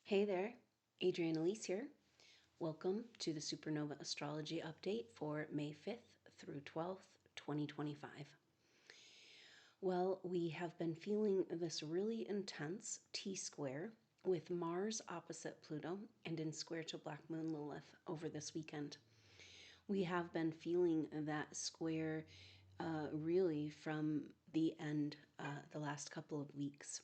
Hey there, Adrienne Elise here. Welcome to the SuperNova Astrology update for May 5th through 12th, 2025. Well, we have been feeling this really intense T-square with Mars opposite Pluto and in square to Black Moon Lilith over this weekend. We have been feeling that square really from the end, the last couple of weeks.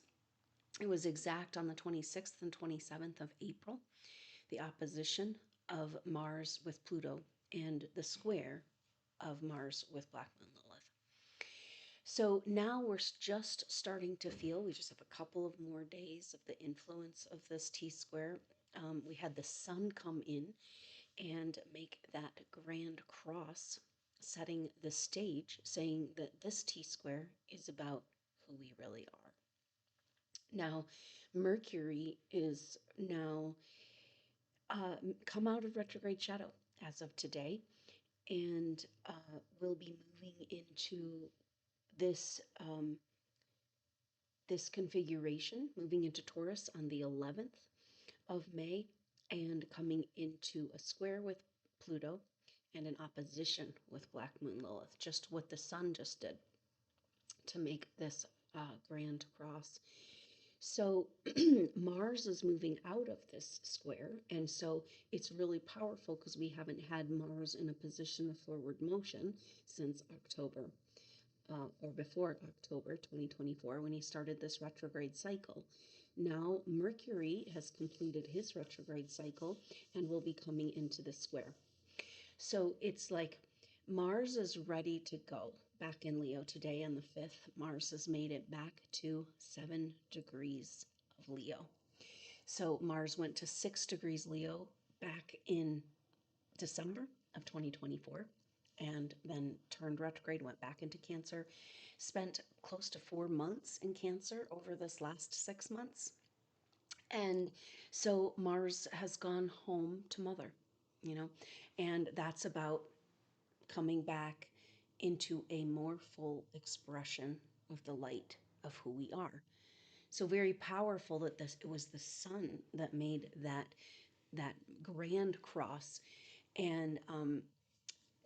It was exact on the 26th and 27th of April, the opposition of Mars with Pluto and the square of Mars with Black Moon Lilith. So now we're just starting to feel, we just have a couple of more days of the influence of this T-square. We had the sun come in and make that grand cross, setting the stage, saying that this T-square is about who we really are. Now, Mercury is now come out of retrograde shadow as of today, and will be moving into this this configuration, moving into Taurus on the 11th of May, and coming into a square with Pluto and an opposition with Black Moon Lilith, just what the sun just did to make this grand cross. So Mars is moving out of this square, and so it's really powerful because we haven't had Mars in a position of forward motion since October, or before October 2024, when he started this retrograde cycle. Now Mercury has completed his retrograde cycle and will be coming into the square. So it's like Mars is ready to go back in Leo today on the 5th. Mars has made it back to 7 degrees of Leo. So Mars went to 6 degrees Leo back in December of 2024 and then turned retrograde, went back into Cancer, spent close to 4 months in Cancer over this last 6 months. And so Mars has gone home to mother, and that's about coming back into a more full expression of the light of who we are. So very powerful that it was the sun that made that grand cross, and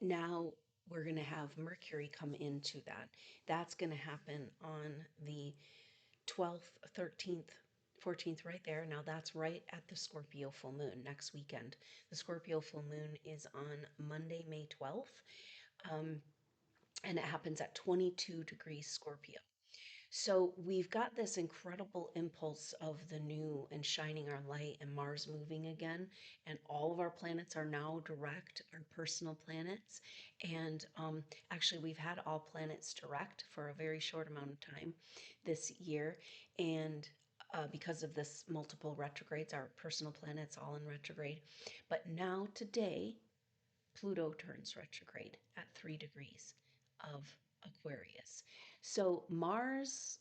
now we're going to have Mercury come into that. That's going to happen on the 12th, 13th, 14th, right there. Now that's right at the Scorpio full moon next weekend. The Scorpio full moon is on Monday, May 12th. And it happens at 22 degrees Scorpio. So we've got this incredible impulse of the new and shining our light and Mars moving again. And all of our planets are now direct, our personal planets. And actually, we've had all planets direct for a very short amount of time this year. And because of this multiple retrogrades, our personal planets all in retrograde. But now today, Pluto turns retrograde at 3 degrees of Aquarius. So Mars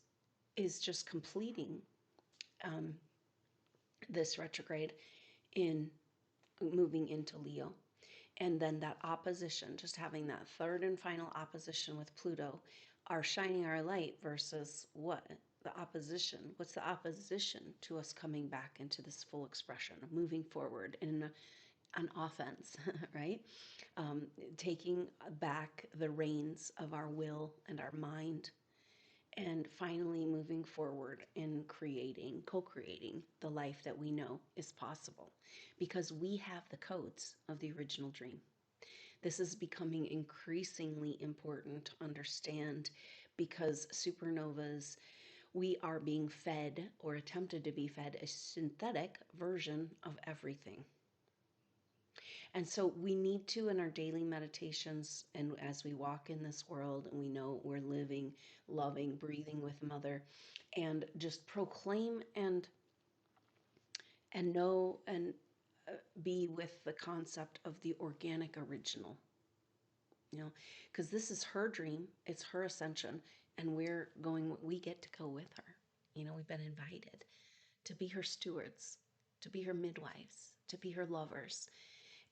is just completing this retrograde in moving into Leo. And then that opposition, just having that third and final opposition with Pluto, are shining our light versus what? The opposition. What's the opposition to us coming back into this full expression, moving forward in an offense, right? Taking back the reins of our will and our mind, and finally moving forward in creating, co-creating the life that we know is possible because we have the codes of the original dream. This is becoming increasingly important to understand because supernovas, we are being fed or attempted to be fed a synthetic version of everything. And so we need to, in our daily meditations and as we walk in this world and we know we're living, loving, breathing with Mother, and just proclaim and know and be with the concept of the organic original, because this is her dream, it's her ascension, and we get to go with her. We've been invited to be her stewards, to be her midwives, to be her lovers.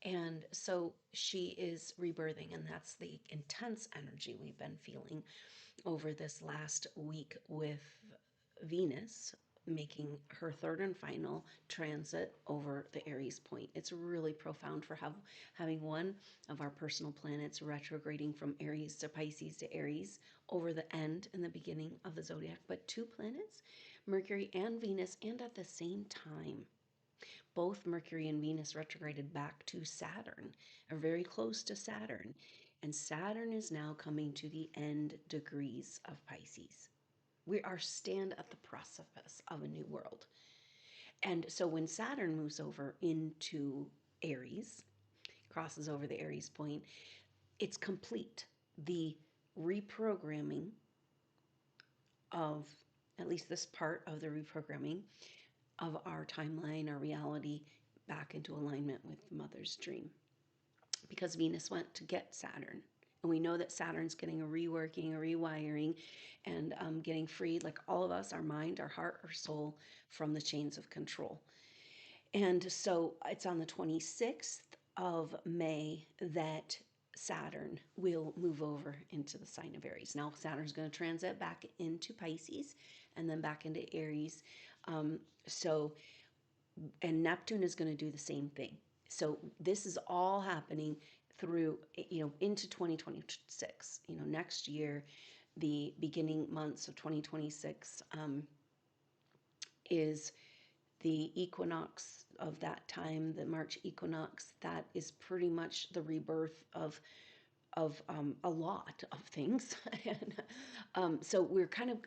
And so she is rebirthing, and that's the intense energy we've been feeling over this last week with Venus making her third and final transit over the Aries point. It's really profound for having one of our personal planets retrograding from Aries to Pisces to Aries over the end and the beginning of the zodiac, but two planets, Mercury and Venus, and at the same time. Both Mercury and Venus retrograded back to Saturn, are very close to Saturn. And Saturn is now coming to the end degrees of Pisces. We are stand at the precipice of a new world. And so when Saturn moves over into Aries, crosses over the Aries point, it's complete. The reprogramming of, at least this part of the reprogramming of our timeline, our reality, back into alignment with Mother's dream. Because Venus went to get Saturn. And we know that Saturn's getting a reworking, a rewiring, and getting freed, like all of us, our mind, our heart, our soul, from the chains of control. And so it's on the 26th of May that Saturn will move over into the sign of Aries. Now, Saturn's going to transit back into Pisces and then back into Aries. And Neptune is going to do the same thing. So this is all happening through, into 2026. Next year, the beginning months of 2026 is the equinox of that time, the March equinox. That is pretty much the rebirth of a lot of things. And so we're kind of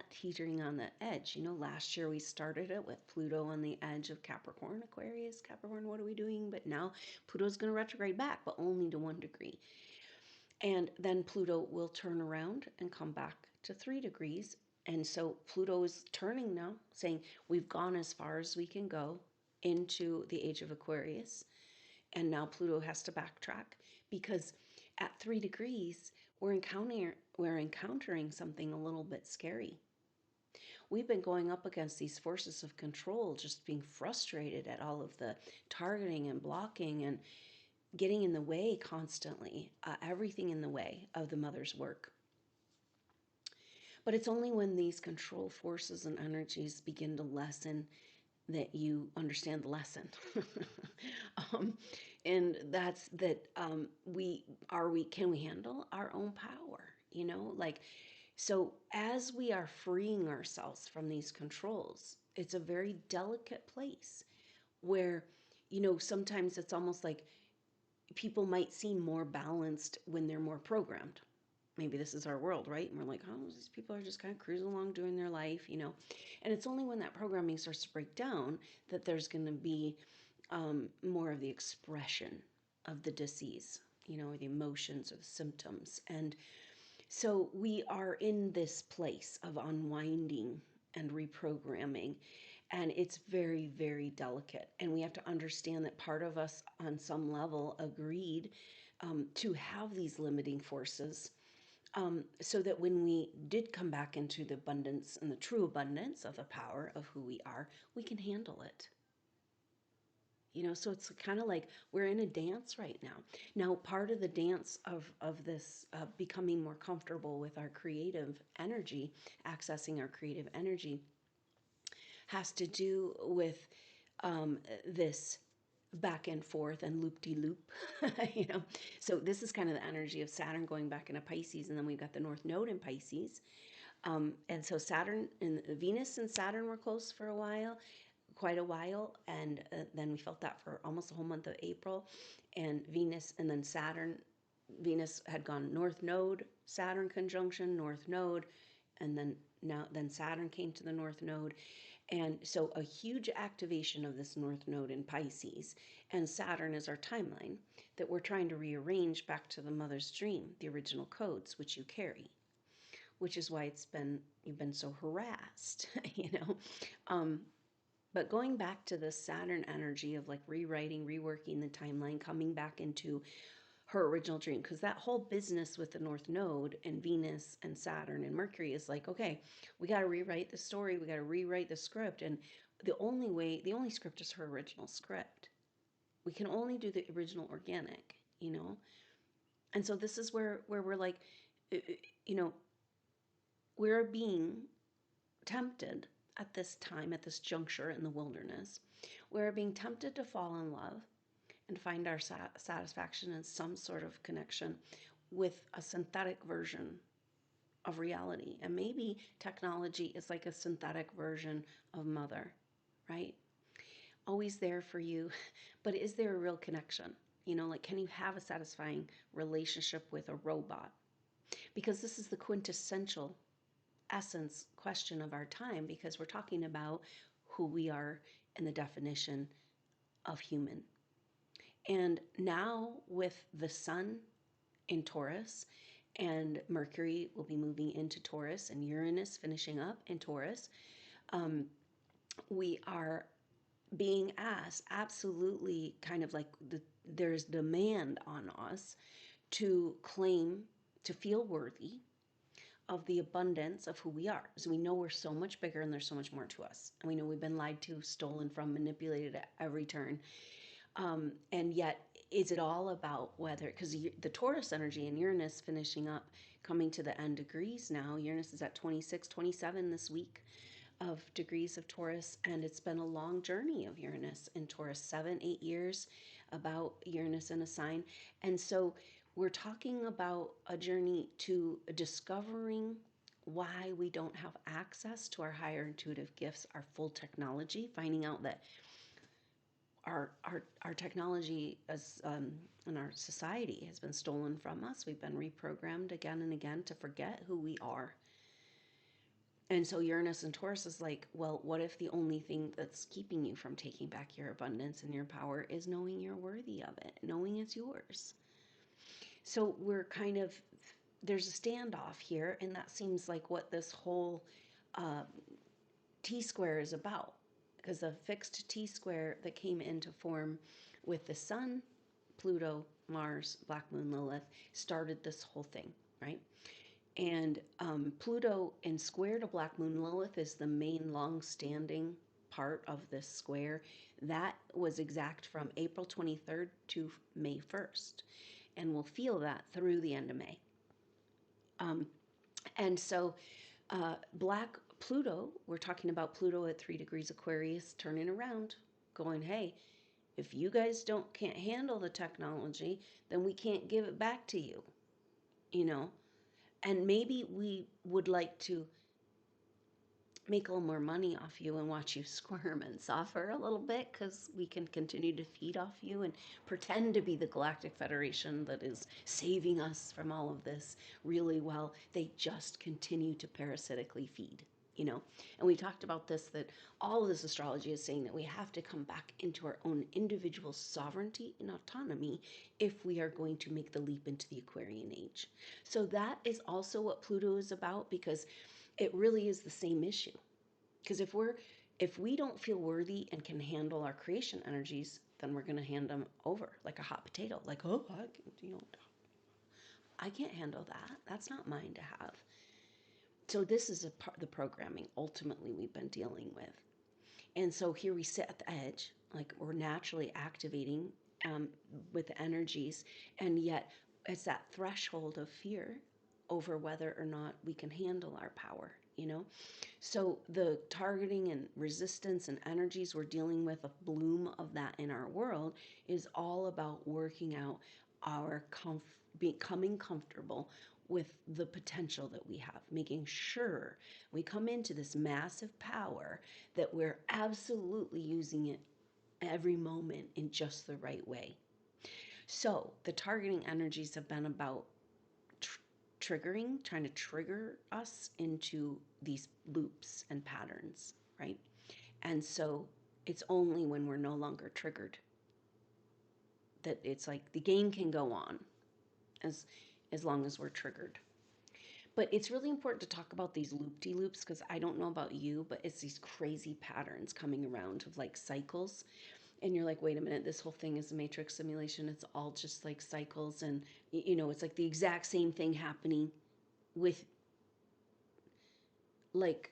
teetering on that edge. Last year we started it with Pluto on the edge of Capricorn, Aquarius, Capricorn, what are we doing? But now Pluto's going to retrograde back, but only to 1 degree. And then Pluto will turn around and come back to 3 degrees. And so Pluto is turning now, saying we've gone as far as we can go into the age of Aquarius. And now Pluto has to backtrack because at 3 degrees, we're encountering something a little bit scary. We've been going up against these forces of control, just being frustrated at all of the targeting and blocking and getting in the way constantly, everything in the way of the mother's work. But it's only when these control forces and energies begin to lessen that you understand the lesson. And that's that can we handle our own power? So as we are freeing ourselves from these controls, it's a very delicate place where, sometimes it's almost like people might seem more balanced when they're more programmed. Maybe this is our world, right? And we're like, oh, these people are just kind of cruising along doing their life, And it's only when that programming starts to break down that there's going to be more of the expression of the disease, or the emotions or the symptoms. And so we are in this place of unwinding and reprogramming. And it's very, very delicate. And we have to understand that part of us on some level agreed to have these limiting forces. So that when we did come back into the abundance and the true abundance of the power of who we are, we can handle it. So it's kind of like we're in a dance right now. Now, part of the dance of this becoming more comfortable with our creative energy, accessing our creative energy, has to do with this back and forth and loop-de-loop, So this is kind of the energy of Saturn going back into Pisces, and then we've got the North Node in Pisces. And so Saturn and Venus and Saturn were close for quite a while, and then we felt that for almost the whole month of April. And Venus and then Venus had gone North Node, Saturn conjunction, North Node, and then Saturn came to the North Node. And so a huge activation of this North Node in Pisces, and Saturn is our timeline that we're trying to rearrange back to the mother's dream, the original codes which you carry, which is why you've been so harassed, But going back to the Saturn energy of like rewriting, reworking the timeline, coming back into her original dream, because that whole business with the North Node and Venus and Saturn and Mercury is like, okay, we got to rewrite the story, we got to rewrite the script, and the only script is her original script. We can only do the original organic, And so this is where we're like, we're being tempted at this time, at this juncture in the wilderness, we're being tempted to fall in love and find our satisfaction in some sort of connection with a synthetic version of reality. And maybe technology is like a synthetic version of mother, right? Always there for you, but is there a real connection? You know, like, can you have a satisfying relationship with a robot? Because this is the quintessential essence question of our time, because we're talking about who we are and the definition of human. And now with the sun in Taurus, and Mercury will be moving into Taurus, and Uranus finishing up in Taurus, we are being asked, absolutely, kind of like there's demand on us to claim, to feel worthy of the abundance of who we are. So we know we're so much bigger and there's so much more to us. And we know we've been lied to, stolen from, manipulated at every turn. And yet, is it all about whether, because the Taurus energy and Uranus finishing up, coming to the end degrees now. Uranus is at 26, 27 this week of degrees of Taurus, and it's been a long journey of Uranus in Taurus, 7, 8 years about Uranus in a sign. And so we're talking about a journey to discovering why we don't have access to our higher intuitive gifts, our full technology, finding out that our technology as in our society has been stolen from us. We've been reprogrammed again and again to forget who we are. And so Uranus and Taurus is like, well, what if the only thing that's keeping you from taking back your abundance and your power is knowing you're worthy of it, knowing it's yours? So we're kind of, there's a standoff here, and that seems like what this whole T-square is about, because the fixed T-square that came into form with the Sun, Pluto, Mars, Black Moon, Lilith started this whole thing, right? And Pluto in square to Black Moon Lilith is the main long-standing part of this square. That was exact from April 23rd to May 1st. And we'll feel that through the end of May. And so Black Pluto, we're talking about Pluto at 3 degrees Aquarius, turning around, going, hey, if you guys can't handle the technology, then we can't give it back to you, you know? And maybe we would like to make a little more money off you and watch you squirm and suffer a little bit, because we can continue to feed off you and pretend to be the Galactic Federation that is saving us from all of this really well. They just continue to parasitically feed, you know? And we talked about this, that all of this astrology is saying that we have to come back into our own individual sovereignty and autonomy if we are going to make the leap into the Aquarian Age. So that is also what Pluto is about, because it really is the same issue. Because if we don't feel worthy and can handle our creation energies, then we're going to hand them over like a hot potato. Like, oh, I can't handle that. That's not mine to have. So this is the programming ultimately we've been dealing with. And so here we sit at the edge, like we're naturally activating with the energies, and yet it's that threshold of fear over whether or not we can handle our power, you know? So the targeting and resistance and energies we're dealing with, a bloom of that in our world, is all about working out our becoming comfortable with the potential that we have, making sure we come into this massive power, that we're absolutely using it every moment in just the right way. So the targeting energies have been about trying to trigger us into these loops and patterns, right? And so it's only when we're no longer triggered that it's like the game can go on as long as we're triggered. But it's really important to talk about these loop-de-loops, because I don't know about you, but it's these crazy patterns coming around of like cycles. And you're like, wait a minute, this whole thing is a matrix simulation. It's all just like cycles. And, you know, it's like the exact same thing happening with, like,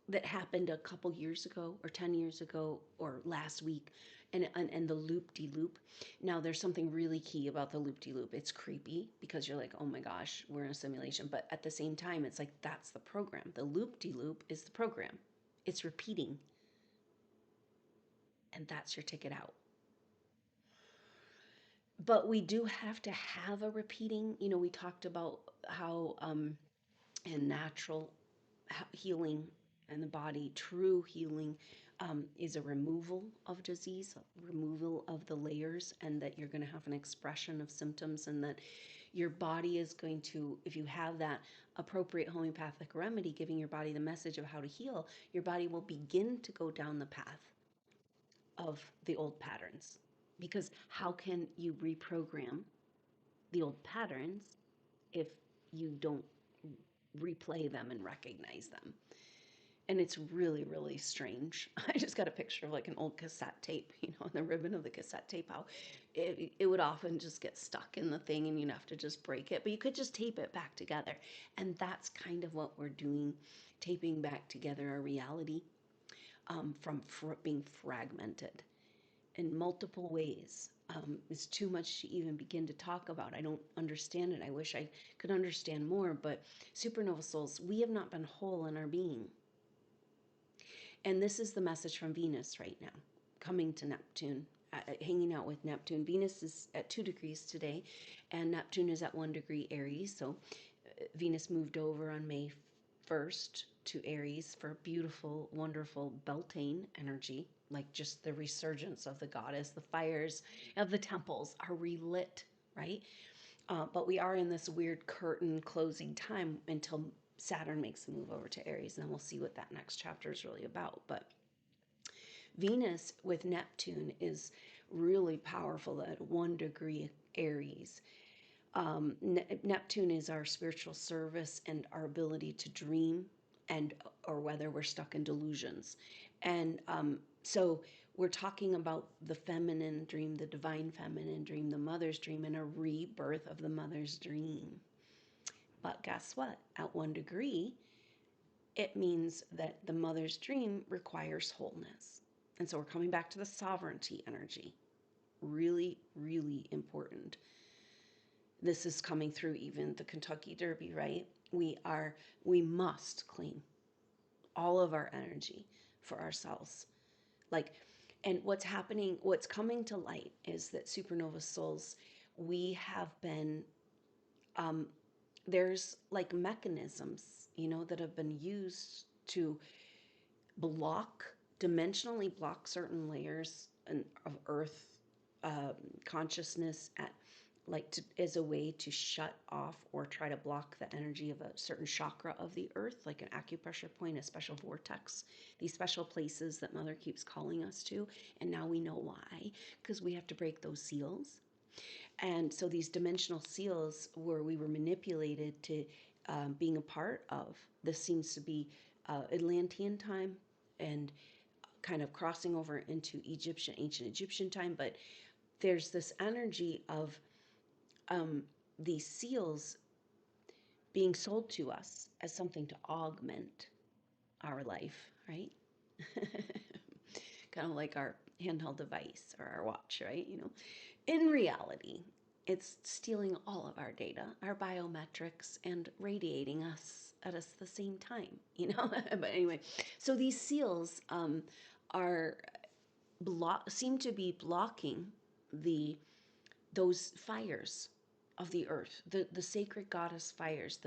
that happened a couple years ago or 10 years ago or last week, and the loop-de-loop. Now, there's something really key about the loop-de-loop. It's creepy because you're like, oh my gosh, we're in a simulation. But at the same time, it's like, that's the program. The loop-de-loop is the program. It's repeating, and that's your ticket out. But we do have to have a repeating. We talked about how and natural healing and the body, true healing, is a removal of disease, removal of the layers, and that you're going to have an expression of symptoms, and that your body is going to, if you have that appropriate homeopathic remedy giving your body the message of how to heal, your body will begin to go down the path of the old patterns. Because how can you reprogram the old patterns if you don't replay them and recognize them? And it's really, really strange. I just got a picture of like an old cassette tape, and the ribbon of the cassette tape, how it would often just get stuck in the thing and you'd have to just break it, but you could just tape it back together. And that's kind of what we're doing, taping back together our reality, from being fragmented in multiple ways. It's too much to even begin to talk about. I don't understand it. I wish I could understand more, but supernova souls, we have not been whole in our being. And this is the message from Venus right now, coming to Neptune, hanging out with Neptune. Venus is at 2 degrees today, and Neptune is at 1 degree Aries. So Venus moved over on May 1st to Aries for beautiful, wonderful Beltane energy, like just the resurgence of the goddess. The fires of the temples are relit, right? But we are in this weird curtain closing time until Saturn makes the move over to Aries, and then we'll see what that next chapter is really about. But Venus with Neptune is really powerful at 1 degree Aries. Neptune is our spiritual service and our ability to dream, and or whether we're stuck in delusions. And so we're talking about the feminine dream, the divine feminine dream, the mother's dream, and a rebirth of the mother's dream. But guess what? At 1 degree, it means that the mother's dream requires wholeness. And so we're coming back to the sovereignty energy. Really, really important. This is coming through even the Kentucky Derby, right? We must claim all of our energy for ourselves. Like, and what's coming to light is that supernova souls, we have been, there's like mechanisms, that have been used to dimensionally block certain layers of Earth consciousness as a way to shut off or try to block the energy of a certain chakra of the Earth, like an acupressure point, a special vortex, these special places that Mother keeps calling us to. And now we know why, because we have to break those seals. And so these dimensional seals, where we were manipulated to being a part of, this seems to be Atlantean time and kind of crossing over into ancient Egyptian time. But there's this energy of these seals being sold to us as something to augment our life, right? Kind of like our handheld device or our watch, right? In reality, it's stealing all of our data, our biometrics, and radiating us at us the same time, But anyway, so these seals are seem to be blocking those fires of the earth, the sacred goddess fires,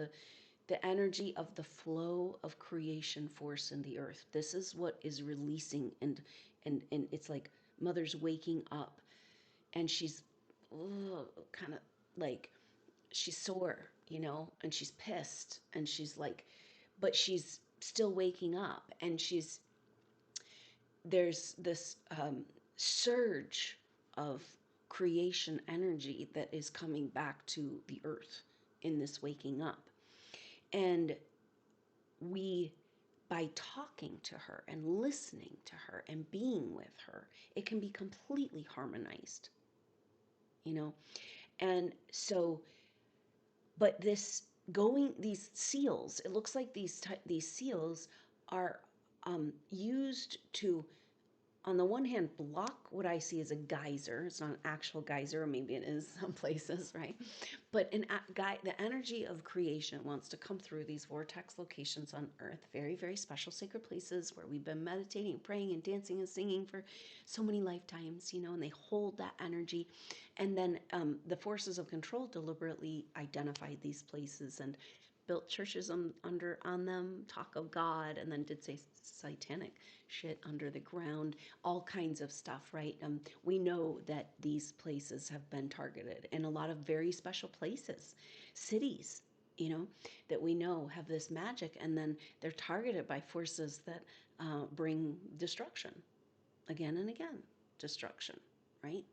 the energy of the flow of creation force in the earth. This is what is releasing, and it's like Mother's waking up, and she's kind of like, she's sore, and she's pissed, and she's like, but she's still waking up, and there's this surge of creation energy that is coming back to the earth in this waking up. And by talking to her and listening to her and being with her, it can be completely harmonized, And so, but these seals, it looks like these seals are used to on the one hand, block what I see as a geyser. It's not an actual geyser, or maybe it is some places, right? But the energy of creation wants to come through these vortex locations on Earth, very, very special sacred places where we've been meditating, praying, and dancing and singing for so many lifetimes, and they hold that energy. And then the forces of control deliberately identified these places and built churches on them, talk of God, and then did say satanic shit under the ground, all kinds of stuff, right? We know that these places have been targeted, and a lot of very special places, cities, that we know have this magic, and then they're targeted by forces that bring destruction again and again, destruction, right?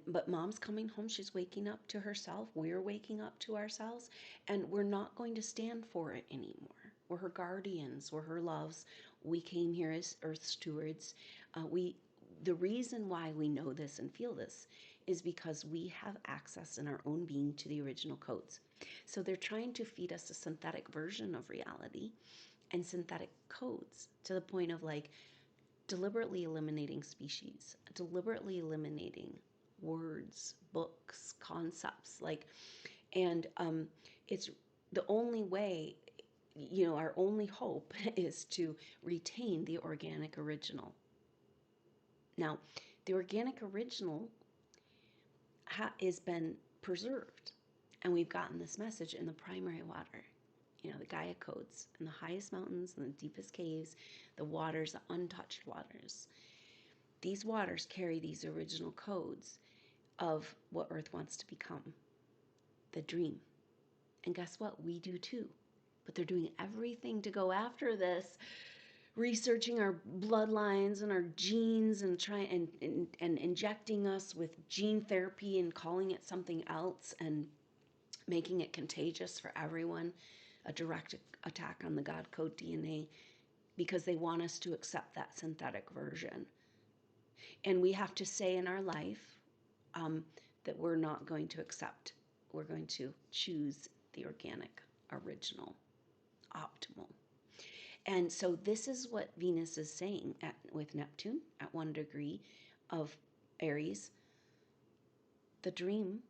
But mom's coming home, she's waking up to herself, we're waking up to ourselves, and we're not going to stand for it anymore. We're her guardians, we're her loves. We came here as earth stewards. The reason why we know this and feel this is because we have access in our own being to the original codes. So they're trying to feed us a synthetic version of reality and synthetic codes, to the point of like deliberately eliminating species, deliberately eliminating words, books, concepts, and it's the only way, our only hope is to retain the organic original. Now, the organic original has been preserved, and we've gotten this message in the primary water, the Gaia codes, in the highest mountains, in the deepest caves, the waters, the untouched waters. These waters carry these original codes of what Earth wants to become, the dream. And guess what? We do too. But they're doing everything to go after this, researching our bloodlines and our genes and trying and injecting us with gene therapy and calling it something else and making it contagious for everyone, a direct attack on the God code DNA, because they want us to accept that synthetic version. And we have to say in our life that we're not going to accept. We're going to choose the organic, original, optimal. And so this is what Venus is saying with Neptune at 1 degree of Aries. The dream,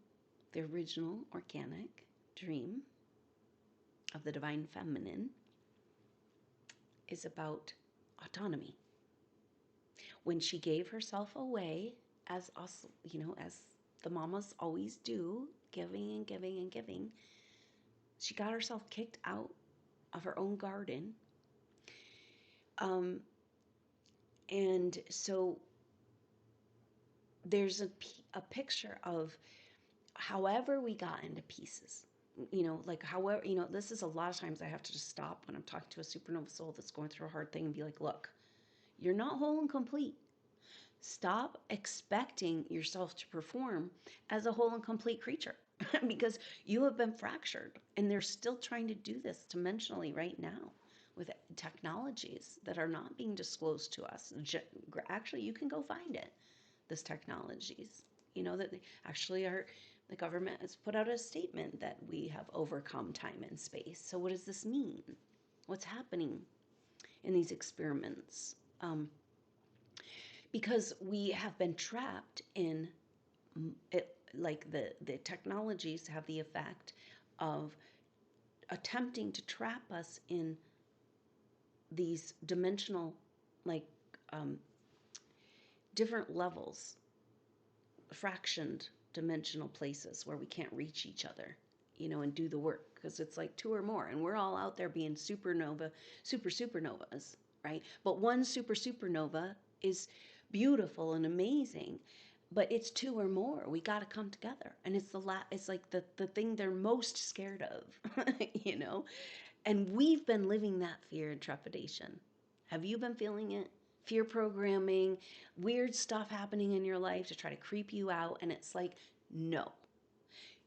the original organic dream of the divine feminine, is about autonomy. When she gave herself away, as us, as the mamas always do, giving and giving and giving, she got herself kicked out of her own garden. And so there's a picture of however we got into pieces, however, this is a lot of times I have to just stop when I'm talking to a supernova soul that's going through a hard thing and be like, look, you're not whole and complete. Stop expecting yourself to perform as a whole and complete creature because you have been fractured, and they're still trying to do this dimensionally right now with technologies that are not being disclosed to us. Actually, you can go find it, this technologies, that they actually are. The government has put out a statement that we have overcome time and space. So what does this mean? What's happening in these experiments? Because we have been trapped in it, like the technologies have the effect of attempting to trap us in these dimensional, different levels, fractioned dimensional places where we can't reach each other, and do the work, because it's like two or more, and we're all out there being supernovas, right? But one supernova is beautiful and amazing, but it's two or more. We got to come together, and it's like the thing they're most scared of, and we've been living that fear and trepidation. Have you been feeling it? Fear programming, weird stuff happening in your life to try to creep you out, and it's like, no.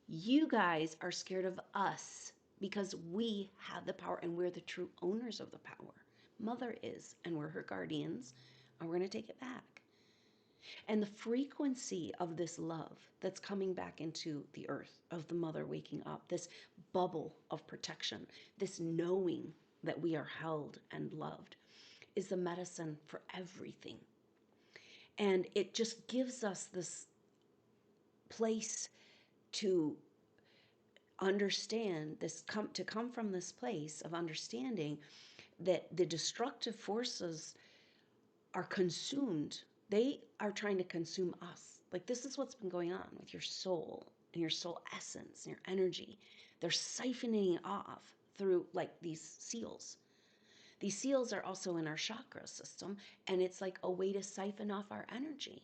You guys are scared of us because we have the power, and we're the true owners of the power. Mother is, and we're her guardians, and we're going to take it back. And the frequency of this love that's coming back into the earth, of the mother waking up, this bubble of protection, this knowing that we are held and loved, is the medicine for everything. And it just gives us this place to understand this, to come from this place of understanding that the destructive forces are consumed. They are trying to consume us. Like, this is what's been going on with your soul and your soul essence and your energy. They're siphoning off through like these seals. These seals are also in our chakra system, and it's like a way to siphon off our energy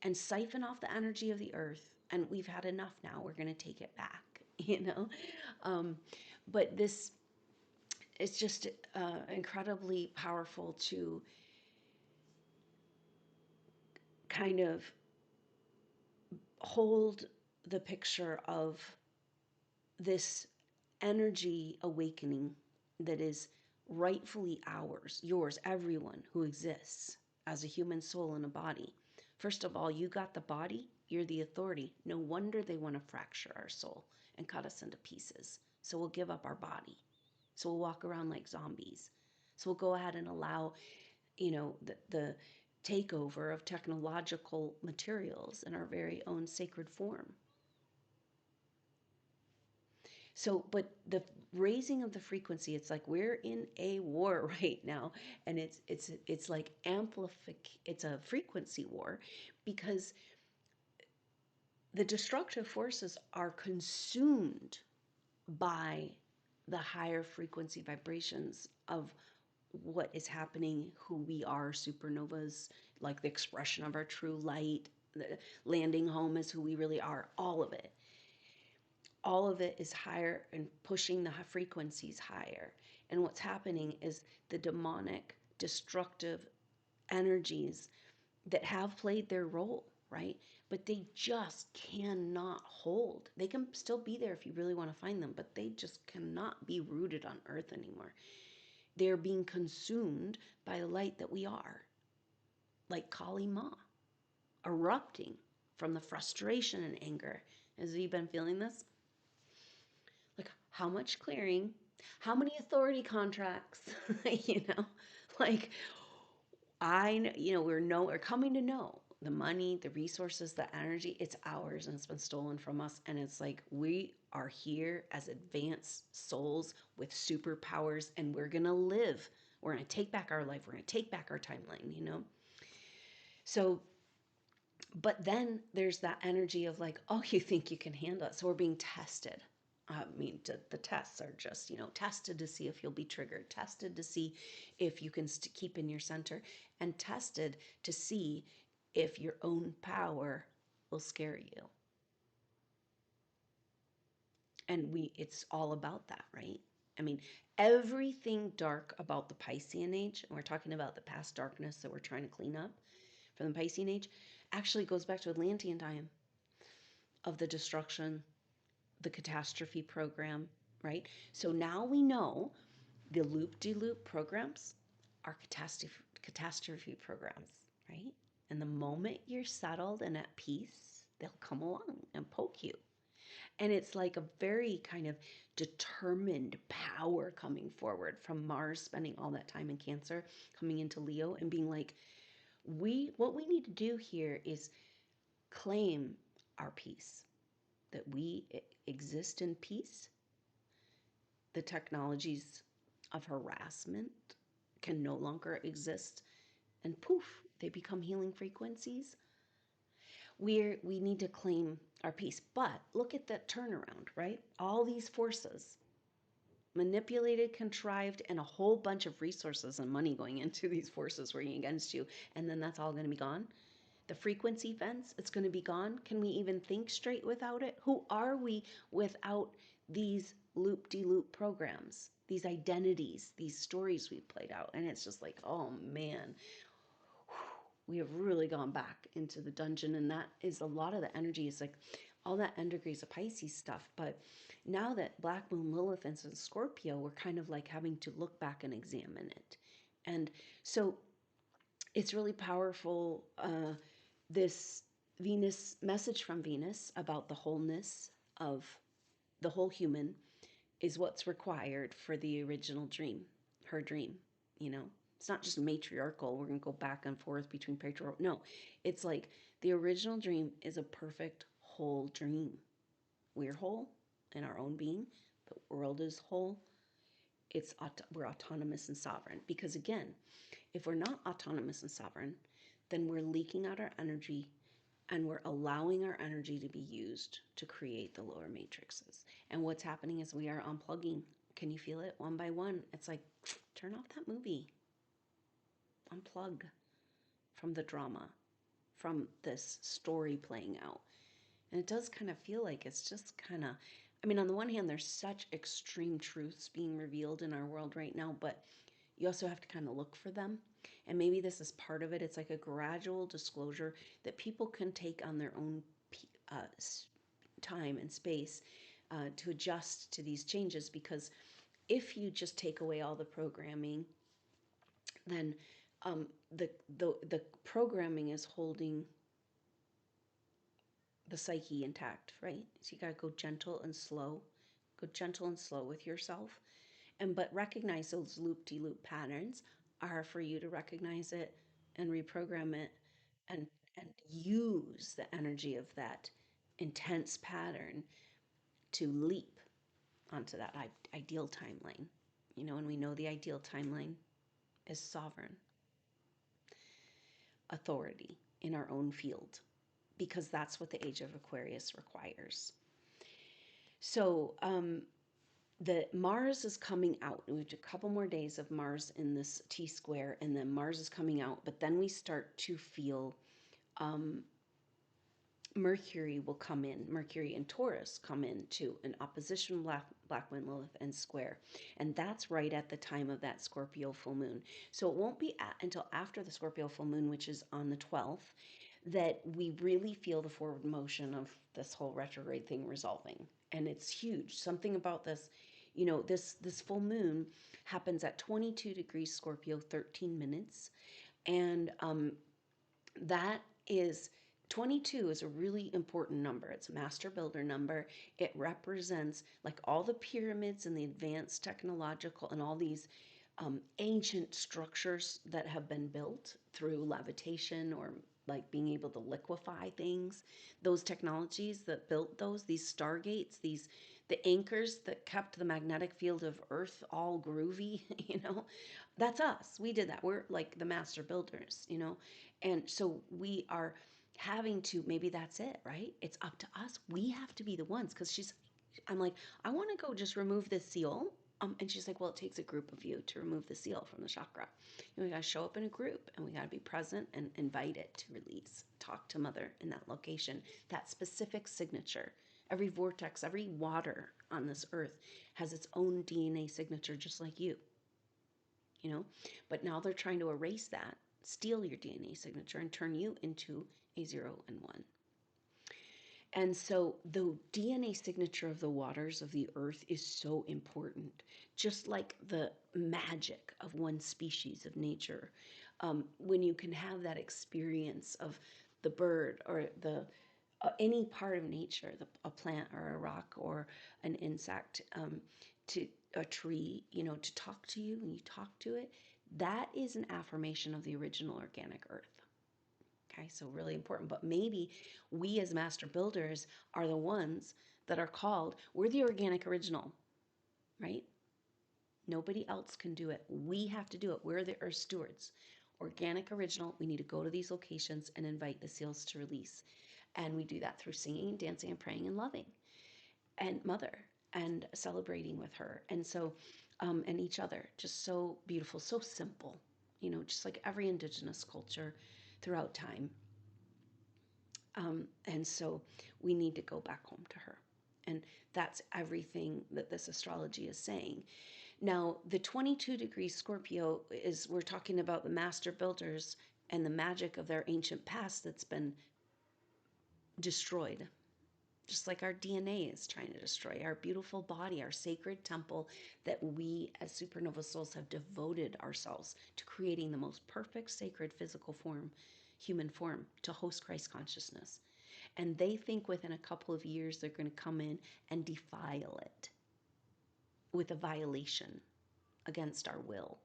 and siphon off the energy of the earth. And we've had enough now. We're going to take it back, you know? But this is just incredibly powerful to kind of hold the picture of this energy awakening that is rightfully ours, yours, everyone who exists as a human soul in a body. First of all, you got the body, you're the authority. No wonder they want to fracture our soul and cut us into pieces. So we'll give up our body. So we'll walk around like zombies. So we'll go ahead and allow, the takeover of technological materials in our very own sacred form. So, but the raising of the frequency, it's like we're in a war right now, and it's like it's a frequency war, because the destructive forces are consumed by the higher frequency vibrations of what is happening, who we are, supernovas, like the expression of our true light, the landing home is who we really are, all of it. All of it is higher and pushing the frequencies higher. And what's happening is the demonic, destructive energies that have played their role, right? But they just cannot hold. They can still be there if you really want to find them, but they just cannot be rooted on earth anymore. They're being consumed by the light that we are, like Kali Ma, erupting from the frustration and anger. Has you been feeling this? Like, how much clearing, how many authority contracts, like, we're coming to know the money, the resources, the energy, it's ours and it's been stolen from us. And it's like, we are here as advanced souls with superpowers, and we're going to live. We're going to take back our life. We're going to take back our timeline. So, but then there's that energy of like, oh, you think you can handle it. So we're being tested. The tests are just, tested to see if you'll be triggered, tested to see if you can keep in your center, and tested to see if your own power will scare you. And it's all about that, right? I mean, everything dark about the Piscean age, and we're talking about the past darkness that we're trying to clean up from the Piscean age, actually goes back to Atlantean time of the destruction, the catastrophe program, right? So now we know the loop-de-loop programs are catastrophe programs, right? And the moment you're settled and at peace, they'll come along and poke you. And it's like a very kind of determined power coming forward from Mars spending all that time in Cancer, coming into Leo and being like, what we need to do here is claim our peace, that we exist in peace. The technologies of harassment can no longer exist, and poof, they become healing frequencies. We need to claim our peace. But look at that turnaround, right? All these forces manipulated, contrived, and a whole bunch of resources and money going into these forces working against you. And then that's all going to be gone. The frequency fence, it's going to be gone. Can we even think straight without it? Who are we without these loop-de-loop programs, these identities, these stories we've played out? And it's just like, oh man, we have really gone back into the dungeon. And that is a lot of the energy, is like all that end degrees of Pisces stuff. But now that Black Moon Lilith is in Scorpio, we're kind of like having to look back and examine it. And so it's really powerful, this Venus message from Venus about the wholeness of the whole human is what's required for the original dream, her dream, It's not just matriarchal. We're going to go back and forth between patriarchal. No, it's like the original dream is a perfect whole dream. We're whole in our own being. The world is whole. We're autonomous and sovereign. Because again, if we're not autonomous and sovereign, then we're leaking out our energy and we're allowing our energy to be used to create the lower matrices. And what's happening is we are unplugging. Can you feel it? One by one. It's like, turn off that movie. Unplug from the drama, from this story playing out. And it does kind of feel like it's just kind of, I mean, on the one hand, there's such extreme truths being revealed in our world right now, but you also have to kind of look for them. And maybe this is part of it. It's like a gradual disclosure that people can take on their own uh, time and space to adjust to these changes. Because if you just take away all the programming, then the programming is holding the psyche intact, right? So you got to go gentle and slow. Go gentle and slow with yourself. But recognize those loop-de-loop patterns are for you to recognize it and reprogram it and and use the energy of that intense pattern to leap onto that ideal timeline. And we know the ideal timeline is sovereign authority in our own field, because that's what the age of Aquarius requires. So the Mars is coming out. We have a couple more days of Mars in this T square, and then Mars is coming out. But then we start to feel Mercury will come in. Mercury and Taurus come into an opposition, Black Wind, Lilith, and square. And that's right at the time of that Scorpio full moon. So it won't be until after the Scorpio full moon, which is on the 12th, that we really feel the forward motion of this whole retrograde thing resolving. And it's huge. Something about this, this full moon happens at 22 degrees Scorpio, 13 minutes. And that is 22 is a really important number. It's a master builder number. It represents like all the pyramids and the advanced technological and all these ancient structures that have been built through levitation or like being able to liquefy things. Those technologies that built these stargates, the anchors that kept the magnetic field of Earth all groovy, that's us. We did that. We're like the master builders, and so we are having to, maybe that's it, right? It's up to us. We have to be the ones, because I'm like, I want to go just remove this seal. And she's like, well, it takes a group of you to remove the seal from the chakra. We got to show up in a group, and we got to be present and invite it to release. Talk to Mother in that location, that specific signature. Every vortex, every water on this earth has its own DNA signature, just like you. But now they're trying to erase that, steal your DNA signature, and turn you into a 0 and 1. And so the DNA signature of the waters of the earth is so important, just like the magic of one species of nature. When you can have that experience of the bird or the any part of nature, a plant or a rock or an insect, to a tree, to talk to you and you talk to it, that is an affirmation of the original organic earth. Okay, so really important. But maybe we as master builders are the ones that are called, we're the organic original, right? Nobody else can do it. We have to do it. We're the earth stewards. Organic original, we need to go to these locations and invite the seals to release. And we do that through singing, dancing, and praying and loving. And Mother, and celebrating with her. And so, and each other. Just so beautiful, so simple, just like every indigenous culture throughout time. And so we need to go back home to her. And that's everything that this astrology is saying. Now, the 22 degrees Scorpio we're talking about the master builders and the magic of their ancient past that's been destroyed. Just like our DNA is trying to destroy our beautiful body, our sacred temple that we as supernova souls have devoted ourselves to creating the most perfect sacred physical form, human form, to host Christ consciousness. And they think within a couple of years they're going to come in and defile it with a violation against our will.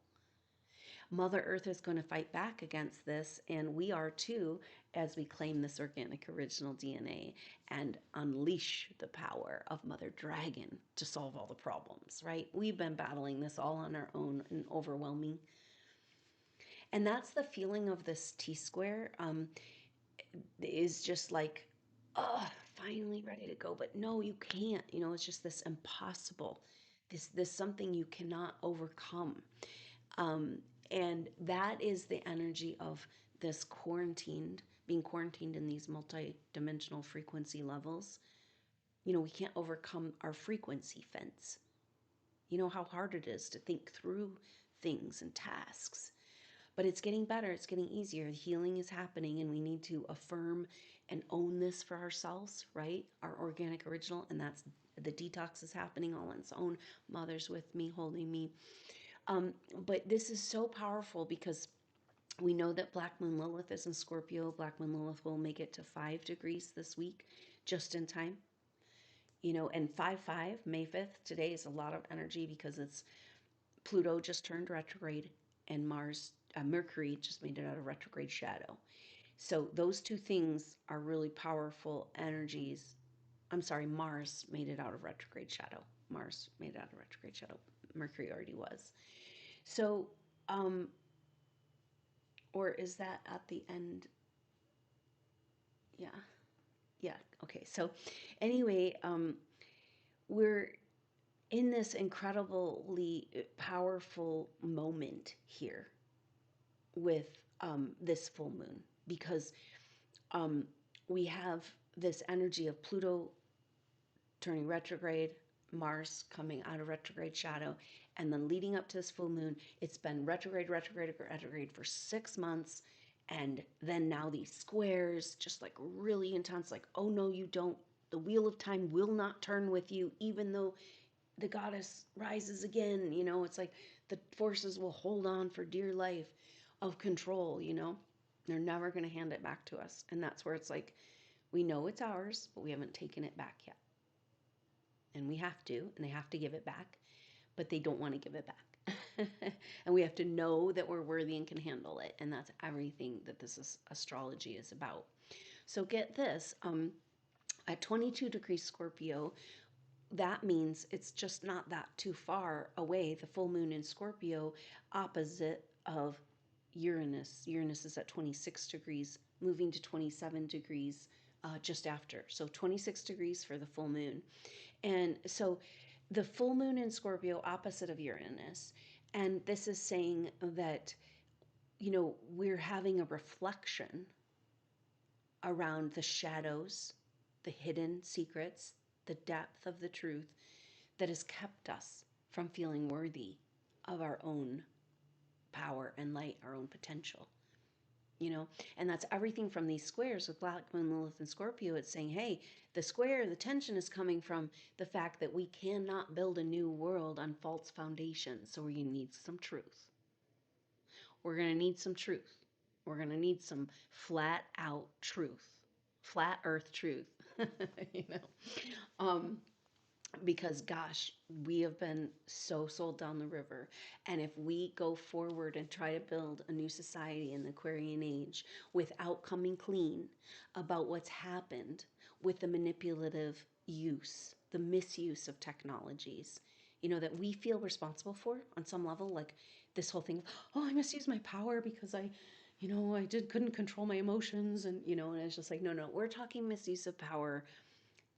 Mother Earth is going to fight back against this, and we are too, as we claim this organic original DNA and unleash the power of Mother Dragon to solve all the problems, right? We've been battling this all on our own and overwhelming. And that's the feeling of this T-square, is just like, oh, finally ready to go. But no, you can't. It's just this impossible, this something you cannot overcome. Um, and that is the energy of this being quarantined in these multi-dimensional frequency levels. We can't overcome our frequency fence. You know how hard it is to think through things and tasks. But it's getting better. It's getting easier. The healing is happening, and we need to affirm and own this for ourselves, right? Our organic original, and that's the detox is happening all on its own. Mother's with me, holding me. But this is so powerful because we know that Black Moon Lilith is in Scorpio. Black Moon Lilith will make it to 5 degrees this week, just in time. And 5/5, May 5th, today is a lot of energy because it's Pluto just turned retrograde, and Mercury just made it out of retrograde shadow. So those two things are really powerful energies. I'm sorry, Mars made it out of retrograde shadow. Mars made it out of retrograde shadow. Mercury already was. So, or is that at the end? Yeah. Yeah. Okay. So anyway, we're in this incredibly powerful moment here with this full moon because we have this energy of Pluto turning retrograde, Mars coming out of retrograde shadow, and then leading up to this full moon, it's been retrograde for 6 months. And then now these squares, just like really intense, like, oh no, you don't. The wheel of time will not turn with you, even though the goddess rises again. It's like the forces will hold on for dear life of control. They're never going to hand it back to us. And that's where it's like, we know it's ours, but we haven't taken it back yet. And we have to, and they have to give it back, but they don't want to give it back. And we have to know that we're worthy and can handle it. And that's everything that astrology is about. So get this, at 22 degrees Scorpio, that means it's just not that too far away. The full moon in Scorpio, opposite of Uranus. Uranus is at 26 degrees, moving to 27 degrees just after. So 26 degrees for the full moon. And so the full moon in Scorpio, opposite of Uranus. And this is saying that, we're having a reflection around the shadows, the hidden secrets, the depth of the truth that has kept us from feeling worthy of our own power and light, our own potential. And that's everything from these squares with Black Moon, Lilith, and Scorpio. It's saying, hey, the tension is coming from the fact that we cannot build a new world on false foundations. So we're going to need some truth. We're going to need some truth. We're going to need some flat out truth, flat earth truth, you know. Because gosh, we have been so sold down the river. And if we go forward and try to build a new society in the Aquarian Age without coming clean about what's happened with the manipulative use, the misuse of technologies, that we feel responsible for on some level, like this whole thing, oh, I misused my power because I couldn't control my emotions. And it's just like, no, we're talking misuse of power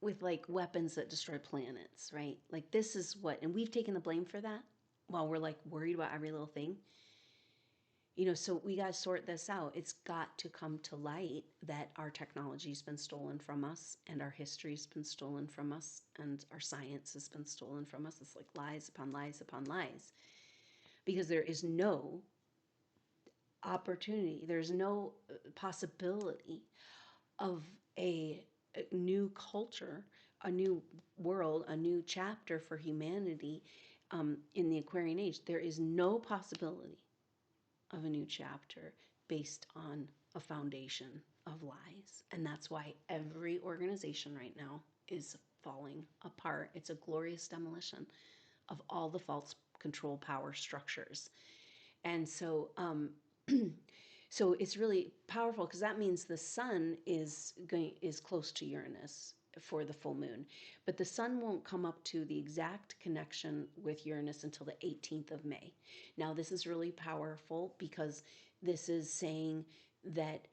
with like weapons that destroy planets, right? Like this is and we've taken the blame for that while we're like worried about every little thing. So we got to sort this out. It's got to come to light that our technology's been stolen from us, and our history's been stolen from us, and our science has been stolen from us. It's like lies upon lies upon lies. Because there is no opportunity, there's no possibility of a new culture, a new world, a new chapter for humanity in the Aquarian Age. There is no possibility of a new chapter based on a foundation of lies. And that's why every organization right now is falling apart. It's a glorious demolition of all the false control power structures. And so, so it's really powerful because that means the sun is close to Uranus for the full moon, but the sun won't come up to the exact connection with Uranus until the 18th of May. Now, this is really powerful because this is saying that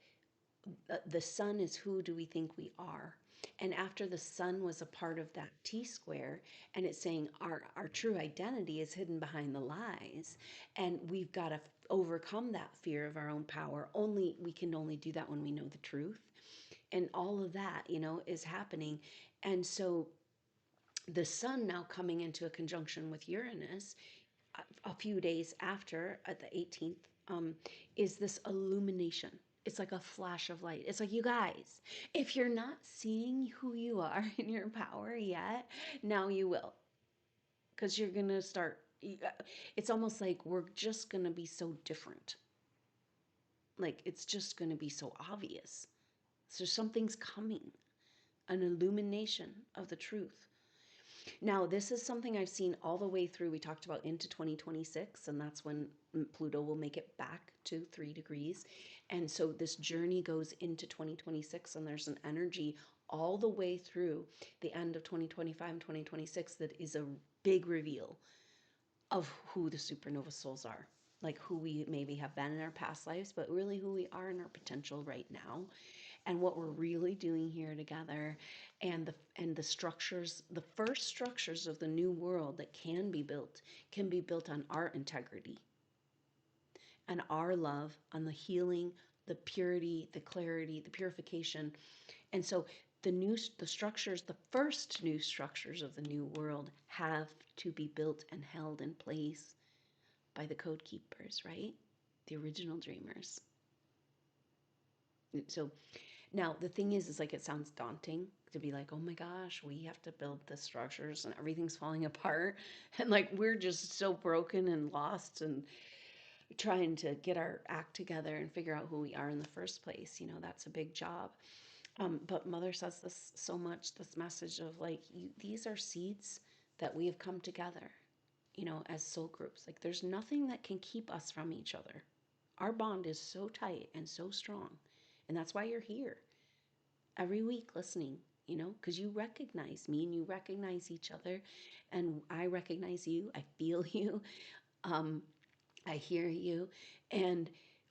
the sun is who do we think we are. And after the sun was a part of that T square, and it's saying our true identity is hidden behind the lies, and we've got to overcome that fear of our own power. Only we can only do that when we know the truth. And all of that, is happening. And so the sun now coming into a conjunction with Uranus a few days after, at the 18th, is this illumination. It's like a flash of light. It's like, you guys, if you're not seeing who you are in your power yet, now you will. Because you're going to start, it's almost like we're just going to be so different. Like, it's just going to be so obvious. So something's coming, an illumination of the truth. Now, this is something I've seen all the way through. We talked about into 2026, and that's when Pluto will make it back to 3 degrees. And so this journey goes into 2026, and there's an energy all the way through the end of 2025 and 2026 that is a big reveal of who the supernova souls are. Like who we maybe have been in our past lives, but really who we are in our potential right now, and what we're really doing here together, and the structures, the first structures of the new world that can be built on our integrity and our love, on the healing, the purity, the clarity, the purification. And so the structures, the first new structures of the new world have to be built and held in place by the code keepers, right? The original dreamers. So now the thing is like, it sounds daunting to be like, oh my gosh, we have to build the structures and everything's falling apart. And like, we're just so broken and lost and trying to get our act together and figure out who we are in the first place. That's a big job. But Mother says this so much, this message of like, these are seeds that we have come together, as soul groups. Like, there's nothing that can keep us from each other. Our bond is so tight and so strong. And that's why you're here every week listening, because you recognize me and you recognize each other. And I recognize you. I feel you. I hear you. And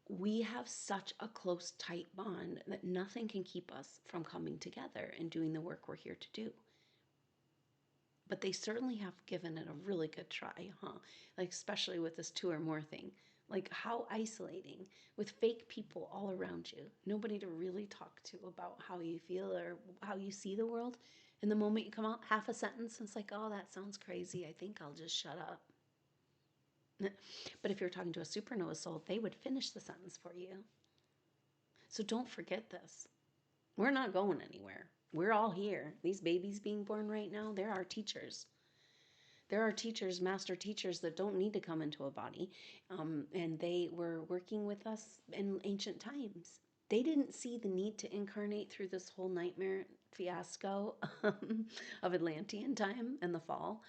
we have such a close, tight bond that nothing can keep us from coming together and doing the work we're here to do. But they certainly have given it a really good try, huh? Like, especially with this 2 or more thing. Like, how isolating with fake people all around you. Nobody to really talk to about how you feel or how you see the world. And the moment you come out, half a sentence, it's like, oh, that sounds crazy. I think I'll just shut up. But if you're talking to a supernova soul, they would finish the sentence for you. So don't forget this. We're not going anywhere. We're all here. These babies being born right now, they're our teachers. There are teachers, master teachers, that don't need to come into a body. And they were working with us in ancient times. They didn't see the need to incarnate through this whole nightmare fiasco of Atlantean time and the fall.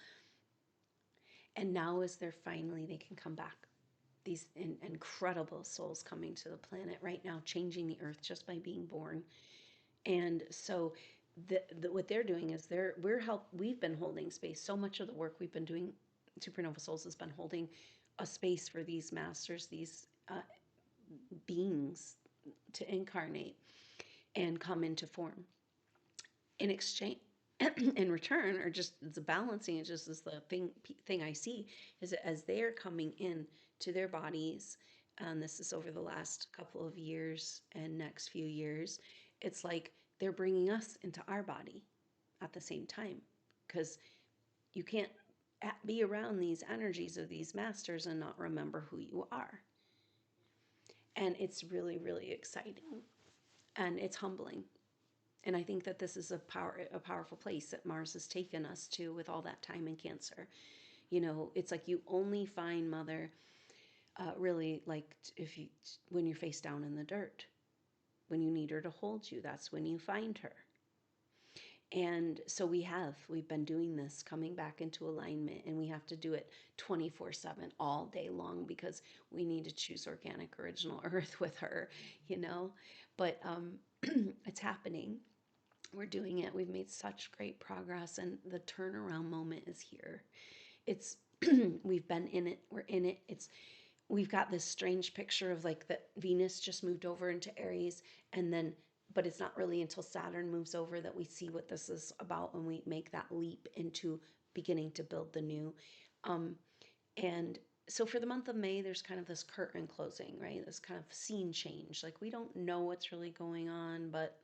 And now is there finally, they can come back. These incredible souls coming to the planet right now, changing the earth just by being born. And so what they're doing is we've been holding space. So much of the work we've been doing, Supernova Souls has been holding a space for these masters, these beings to incarnate and come into form. In exchange, in return, or just the balancing, it just is the thing I see, is that as they're coming in to their bodies, and this is over the last couple of years and next few years, it's like they're bringing us into our body at the same time, because you can't be around these energies of these masters and not remember who you are. And it's really, really exciting, and it's humbling. And I think that this is a powerful place that Mars has taken us to with all that time in Cancer. It's like you only find Mother really like when you're face down in the dirt. When you need her to hold you, that's when you find her. And so we've been doing this, coming back into alignment, and we have to do it 24/7 all day long because we need to choose organic original earth with her, you know. But it's happening. We're doing it. We've made such great progress, and the turnaround moment is here. It's we've been in it. We're in it. We've got this strange picture of like that Venus just moved over into Aries, and then but it's not really until Saturn moves over that we see what this is about when we make that leap into beginning to build the new. Um, and so for the month of May, there's kind of this curtain closing, right? This kind of scene change. Like we don't know what's really going on, but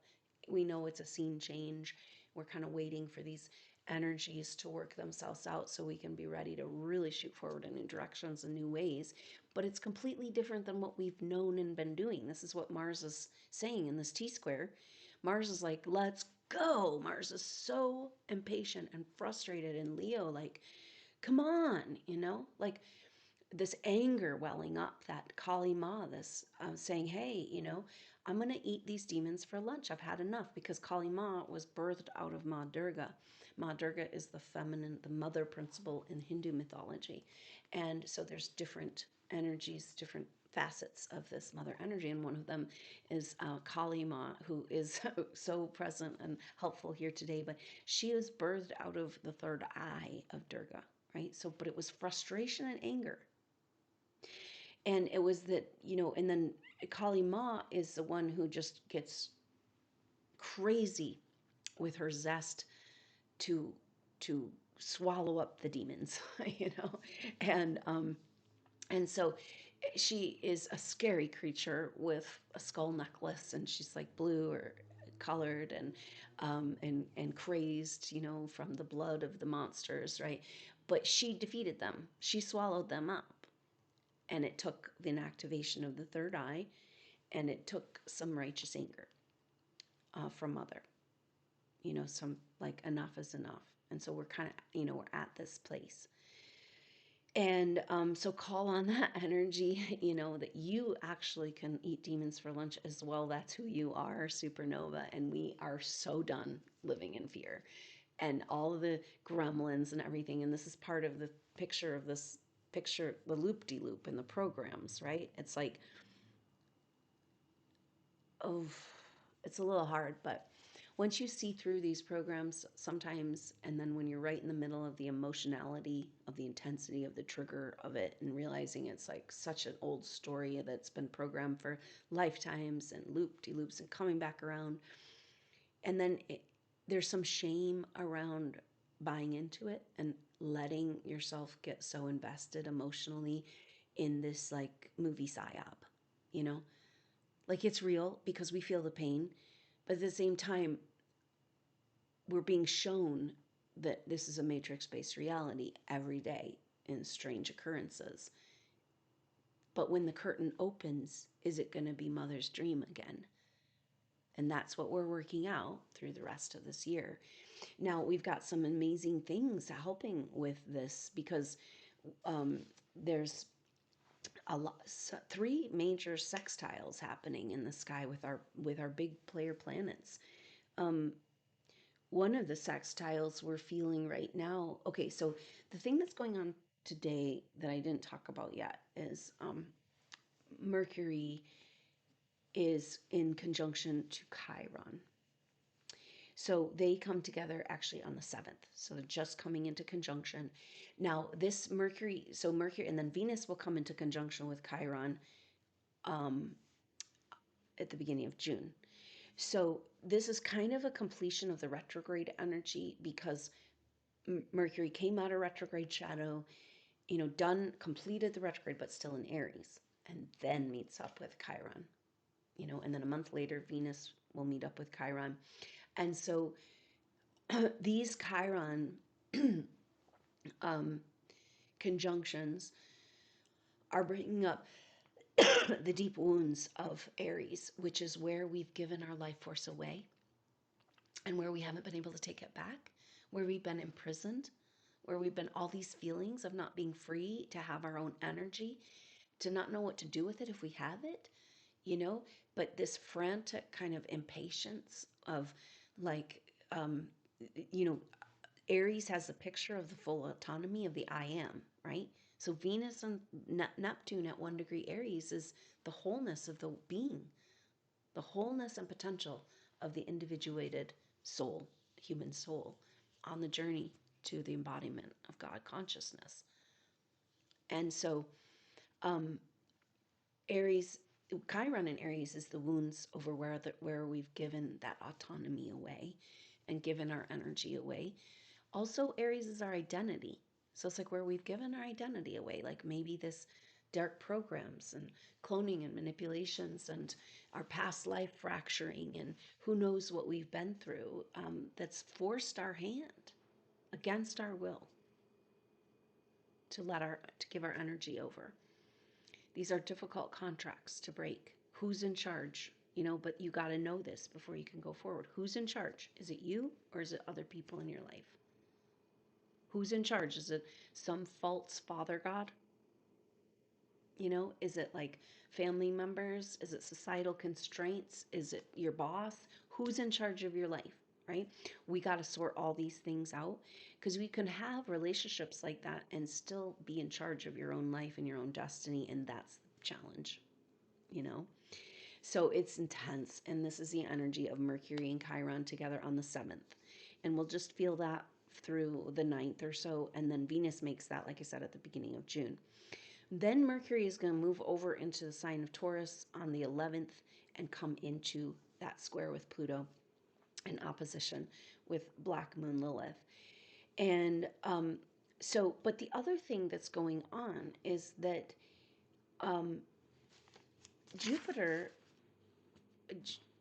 we know it's a scene change. We're kind of waiting for these energies to work themselves out so we can be ready to really shoot forward in new directions and new ways. But it's completely different than what we've known and been doing. This is what Mars is saying in this T square. Mars is like, let's go. Mars is so impatient and frustrated in Leo, like, come on, like this anger welling up, that Kali Ma, this saying, hey, I'm going to eat these demons for lunch. I've had enough, because Kali Ma was birthed out of Ma Durga. Ma Durga is the feminine, the mother principle in Hindu mythology. And so there's different energies, different facets of this mother energy. And one of them is Kali Ma, who is so present and helpful here today. But she is birthed out of the third eye of Durga, right? So, but it was frustration and anger. And it was that, and then Kali Ma is the one who just gets crazy with her zest to to swallow up the demons, and so she is a scary creature with a skull necklace, and she's like blue or colored, and crazed, from the blood of the monsters, right? But she defeated them. She swallowed them up. And it took the inactivation of the third eye, and it took some righteous anger from Mother. Some like enough is enough. And so we're kind of, we're at this place. And so call on that energy, that you actually can eat demons for lunch as well. That's who you are, SuperNova. And we are so done living in fear and all of the gremlins and everything. And this is part of the picture of this picture, the loop-de-loop in the programs, right? It's like, oh, it's a little hard, but once you see through these programs sometimes, and then when you're right in the middle of the emotionality, of the intensity of the trigger of it, and realizing it's like such an old story that's been programmed for lifetimes and loop-de-loops and coming back around, and then there's some shame around buying into it and letting yourself get so invested emotionally in this like movie psyop, you know? Like it's real because we feel the pain, but at the same time, we're being shown that this is a matrix-based reality every day in strange occurrences. But when the curtain opens, is it going to be Mother's dream again? And that's what we're working out through the rest of this year. Now, we've got some amazing things helping with this because there's a lot, three major sextiles happening in the sky with our big player planets. One of the sextiles we're feeling right now. Okay, so the thing that's going on today that I didn't talk about yet is Mercury is in conjunction to Chiron. So they come together actually on the 7th. So they're just coming into conjunction. Now, this Mercury, so Mercury, and then Venus will come into conjunction with Chiron at the beginning of June. So this is kind of a completion of the retrograde energy because Mercury came out of retrograde shadow, completed the retrograde, but still in Aries, and then meets up with Chiron, and then a month later, Venus will meet up with Chiron. And so these Chiron conjunctions are bringing up the deep wounds of Aries, which is where we've given our life force away and where we haven't been able to take it back, where we've been imprisoned, where we've been all these feelings of not being free to have our own energy, to not know what to do with it if we have it, but this frantic kind of impatience of like you know, Aries has a picture of the full autonomy of the I am, right? So Venus and Neptune at 1 degree Aries is the wholeness of the being, the wholeness and potential of the individuated soul, human soul, on the journey to the embodiment of God consciousness. And so Aries, Chiron in Aries is the wounds over where we've given that autonomy away and given our energy away. Also, Aries is our identity. So it's like where we've given our identity away, like maybe this dark programs and cloning and manipulations and our past life fracturing and who knows what we've been through, that's forced our hand against our will to give our energy over. These are difficult contracts to break. Who's in charge? But you got to know this before you can go forward. Who's in charge? Is it you or is it other people in your life? Who's in charge? Is it some false father god? Is it like family members? Is it societal constraints? Is it your boss? Who's in charge of your life, right? We got to sort all these things out because we can have relationships like that and still be in charge of your own life and your own destiny. And that's the challenge, you know? So it's intense. And this is the energy of Mercury and Chiron together on the 7th. And we'll just feel that through the 9th or so. And then Venus makes that, like I said, at the beginning of June. Then Mercury is going to move over into the sign of Taurus on the 11th and come into that square with Pluto in opposition with Black Moon Lilith. And but the other thing that's going on is that Jupiter,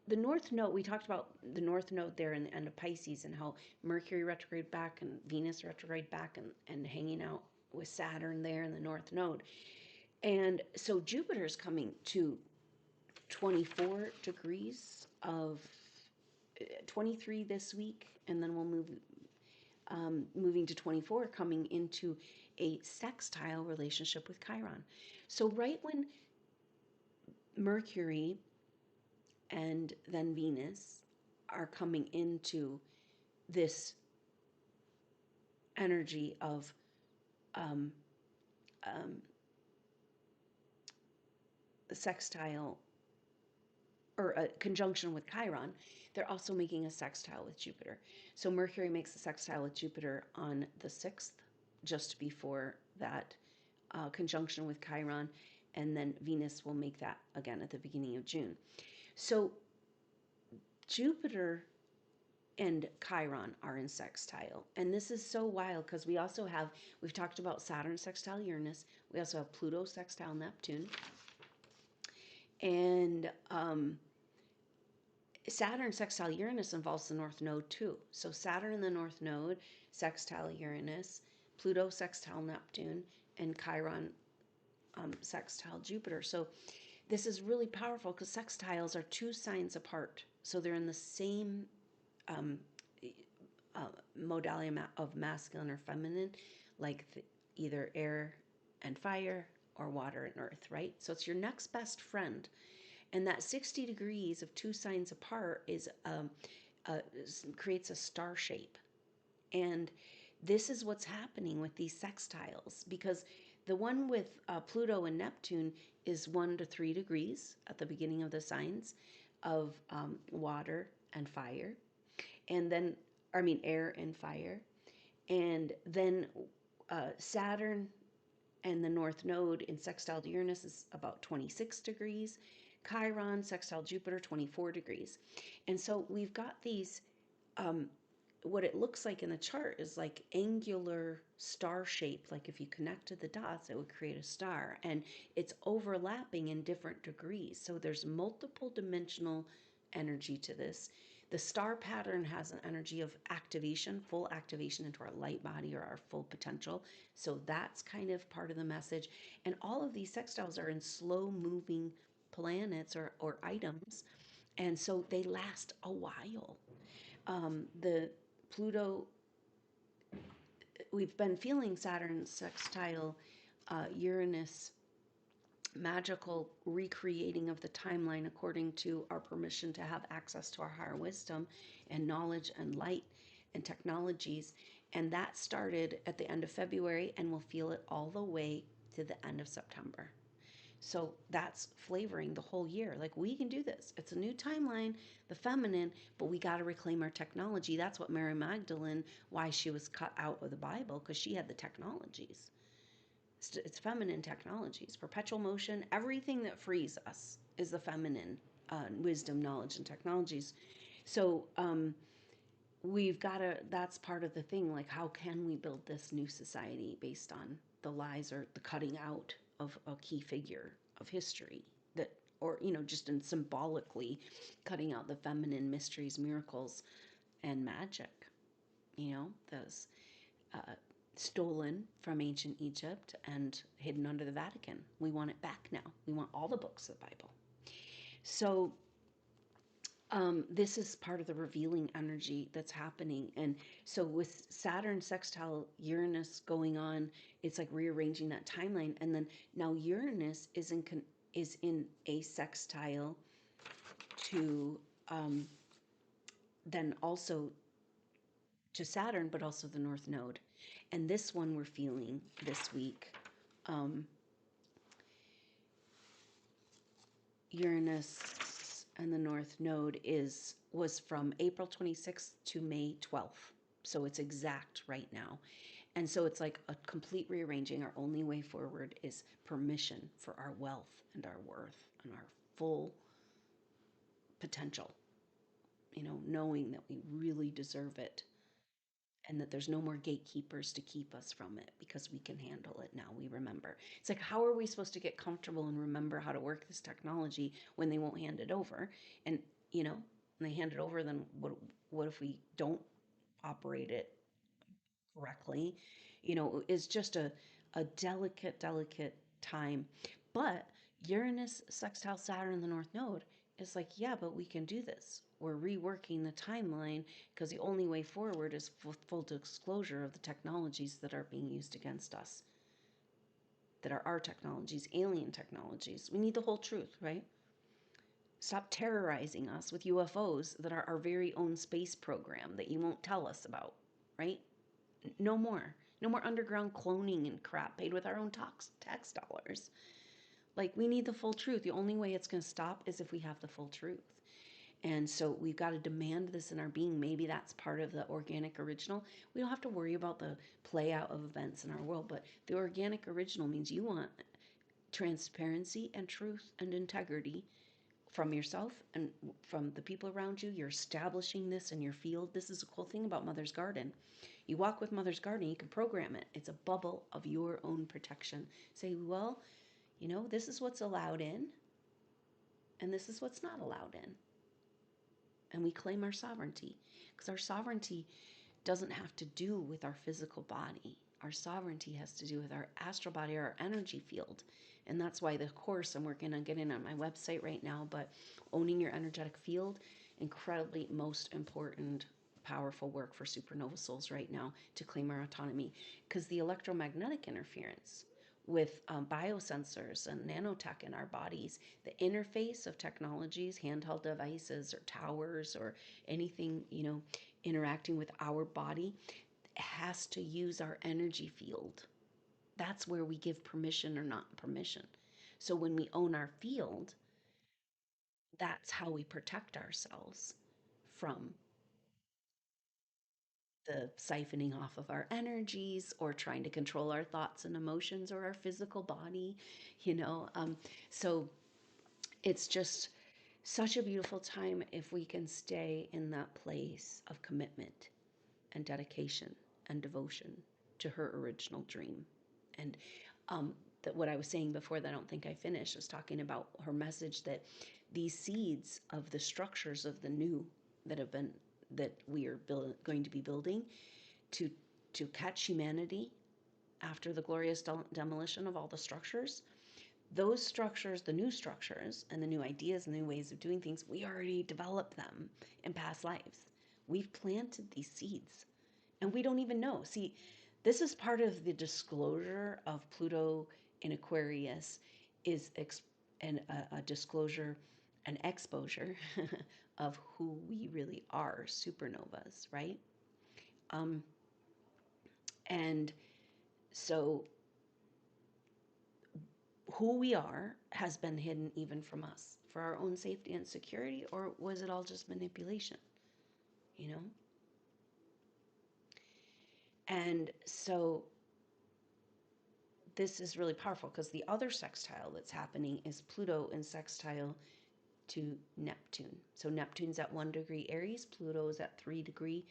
the North Node, we talked about the North Node there in the end of Pisces and how Mercury retrograde back and Venus retrograde back and hanging out with Saturn there in the North Node. And so Jupiter's coming to 24 degrees of 23 this week, and then we'll moving to 24, coming into a sextile relationship with Chiron. So right when Mercury and then Venus are coming into this energy of sextile or a conjunction with Chiron, they're also making a sextile with Jupiter. So Mercury makes a sextile with Jupiter on the 6th, just before that conjunction with Chiron, and then Venus will make that again at the beginning of June. So Jupiter and Chiron are in sextile. And this is so wild because we've talked about Saturn sextile Uranus. We also have Pluto sextile Neptune. And Saturn sextile Uranus involves the North Node too. So Saturn in the North Node, sextile Uranus, Pluto sextile Neptune, and Chiron sextile Jupiter. So this is really powerful because sextiles are 2 signs apart. So they're in the same modality of masculine or feminine, like either air and fire or water and earth, right? So it's your next best friend. And that 60 degrees of 2 signs apart creates a star shape. And this is what's happening with these sextiles, because the one with Pluto and Neptune is 1 to 3 degrees at the beginning of the signs of water and fire. And then, air and fire. And then Saturn and the North Node in sextile to Uranus is about 26 degrees. Chiron, sextile Jupiter, 24 degrees. And so we've got these, what it looks like in the chart is like angular star shape. Like if you connected the dots, it would create a star. And it's overlapping in different degrees. So there's multiple dimensional energy to this. The star pattern has an energy of activation, full activation into our light body or our full potential. So that's kind of part of the message. And all of these sextiles are in slow moving planets or items. And so they last a while. The Pluto, we've been feeling Saturn sextile Uranus magical recreating of the timeline according to our permission to have access to our higher wisdom and knowledge and light and technologies. And that started at the end of February and we'll feel it all the way to the end of September. So that's flavoring the whole year. Like, we can do this. It's a new timeline, the feminine, but we got to reclaim our technology. That's what Mary Magdalene, why she was cut out of the Bible, because she had the technologies. It's feminine technologies, perpetual motion, everything that frees us is the feminine wisdom, knowledge, and technologies. So we've got to, that's part of the thing. Like, how can we build this new society based on the lies or the cutting out of a key figure of history that, or, just in symbolically cutting out the feminine mysteries, miracles, and magic, those uh, stolen from ancient Egypt and hidden under the Vatican. We want it back now. We want all the books of the Bible. So this is part of the revealing energy that's happening. And so with Saturn sextile Uranus going on, it's like rearranging that timeline. And then now Uranus is in a sextile to then also to Saturn, but also the North Node. And this one we're feeling this week. Uranus and the North Node was from April 26th to May 12th. So it's exact right now. And so it's like a complete rearranging. Our only way forward is permission for our wealth and our worth and our full potential. Knowing that we really deserve it and that there's no more gatekeepers to keep us from it because we can handle it now. We remember. It's like, how are we supposed to get comfortable and remember how to work this technology when they won't hand it over? And, when they hand it over, then what if we don't operate it correctly? It's just a delicate time. But Uranus sextile Saturn in the North Node is like, yeah, but we can do this. We're reworking the timeline because the only way forward is full disclosure of the technologies that are being used against us, that are our technologies, alien technologies. We need the whole truth, right? Stop terrorizing us with UFOs that are our very own space program that you won't tell us about, right? No more. No more underground cloning and crap paid with our own tax dollars. Like, we need the full truth. The only way it's going to stop is if we have the full truth. And so we've got to demand this in our being. Maybe that's part of the organic original. We don't have to worry about the play out of events in our world, but the organic original means you want transparency and truth and integrity from yourself and from the people around you. You're establishing this in your field. This is a cool thing about Mother's Garden. You walk with Mother's Garden, you can program it. It's a bubble of your own protection. Say, well, this is what's allowed in, and this is what's not allowed in. And we claim our sovereignty, because our sovereignty doesn't have to do with our physical body. Our sovereignty has to do with our astral body, our energy field. And that's why the course I'm working on getting on my website right now, but owning your energetic field, incredibly most important, powerful work for supernova souls right now to claim our autonomy. Because the electromagnetic interference with biosensors and nanotech in our bodies, the interface of technologies, handheld devices or towers or anything, interacting with our body has to use our energy field. That's where we give permission or not permission. So when we own our field, that's how we protect ourselves from the siphoning off of our energies or trying to control our thoughts and emotions or our physical body, So it's just such a beautiful time if we can stay in that place of commitment and dedication and devotion to her original dream. And that what I was saying before that I don't think I finished was talking about her message that these seeds of the structures of the new that we are going to be building to catch humanity after the glorious demolition of all the structures. Those structures, the new structures and the new ideas and new ways of doing things, we already developed them in past lives. We've planted these seeds and we don't even know. See, this is part of the disclosure of Pluto in Aquarius is a disclosure, an exposure of who we really are, supernovas, right? Um, and so who we are has been hidden even from us for our own safety and security, or was it all just manipulation? You know? And so this is really powerful because the other sextile that's happening is Pluto in sextile to Neptune. So Neptune's at 1 degree Aries, Pluto is at 3 degrees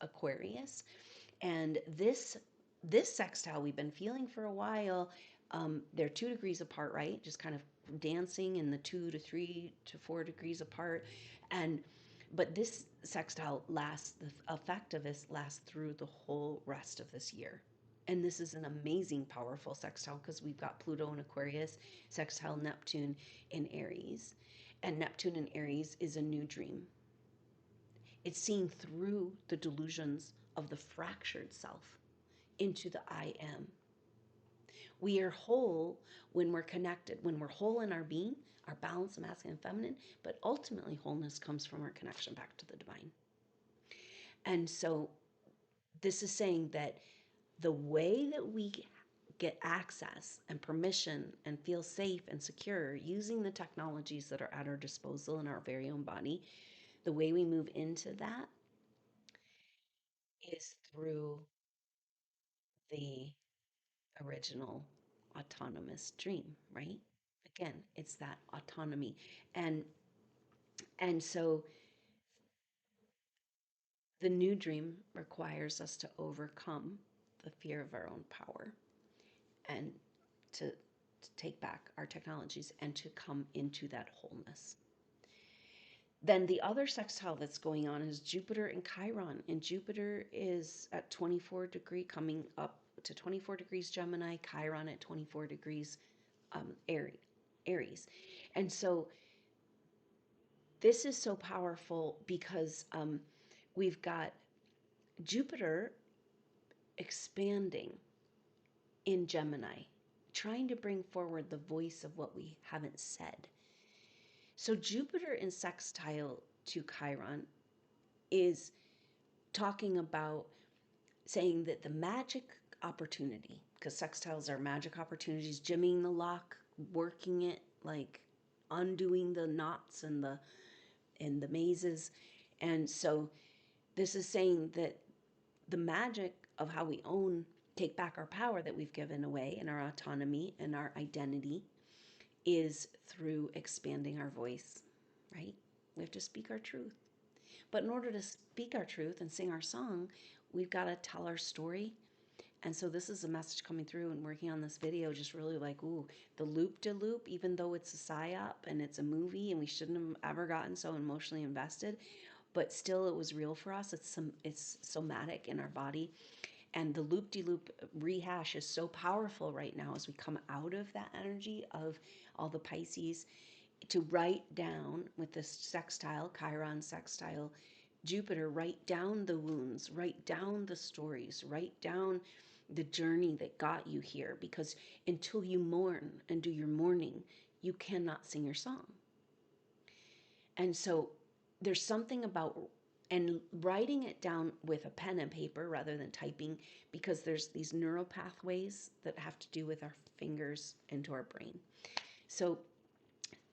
Aquarius. And this sextile we've been feeling for a while. They're 2 degrees apart, right? Just kind of dancing in the 2 to 3 to 4 degrees apart. And but this sextile lasts, the effect of this lasts through the whole rest of this year. And this is an amazing, powerful sextile because we've got Pluto in Aquarius, sextile Neptune in Aries. And Neptune in Aries is a new dream. It's seeing through the delusions of the fractured self into the I am. We are whole when we're connected, when we're whole in our being, our balance of masculine and feminine, but ultimately wholeness comes from our connection back to the divine. And so this is saying that the way that we get access and permission and feel safe and secure using the technologies that are at our disposal in our very own body, the way we move into that is through the original autonomous dream, right? Again, it's that autonomy. And and so the new dream requires us to overcome the fear of our own power and to take back our technologies and to come into that wholeness. Then the other sextile that's going on is Jupiter and Chiron. And Jupiter is at 24 degree, coming up to 24 degrees Gemini, Chiron at 24 degrees Aries. And so this is so powerful because we've got Jupiter expanding in Gemini, trying to bring forward the voice of what we haven't said. So Jupiter in sextile to Chiron is talking about saying that the magic opportunity, because sextiles are magic opportunities, jimmying the lock, working it, like undoing the knots and the mazes. And so this is saying that the magic of how we take back our power that we've given away and our autonomy and our identity is through expanding our voice, right? We have to speak our truth. But in order to speak our truth and sing our song, we've got to tell our story. And so this is a message coming through and working on this video, just really like, ooh, the loop-de-loop, even though it's a psyop and it's a movie and we shouldn't have ever gotten so emotionally invested, but still it was real for us. It's somatic in our body. And the loop-de-loop rehash is so powerful right now as we come out of that energy of all the Pisces to write down with this sextile, Chiron sextile, Jupiter, write down the wounds, write down the stories, write down the journey that got you here, because until you mourn and do your mourning, you cannot sing your song. And so there's something about and writing it down with a pen and paper rather than typing, because there's these neural pathways that have to do with our fingers into our brain. So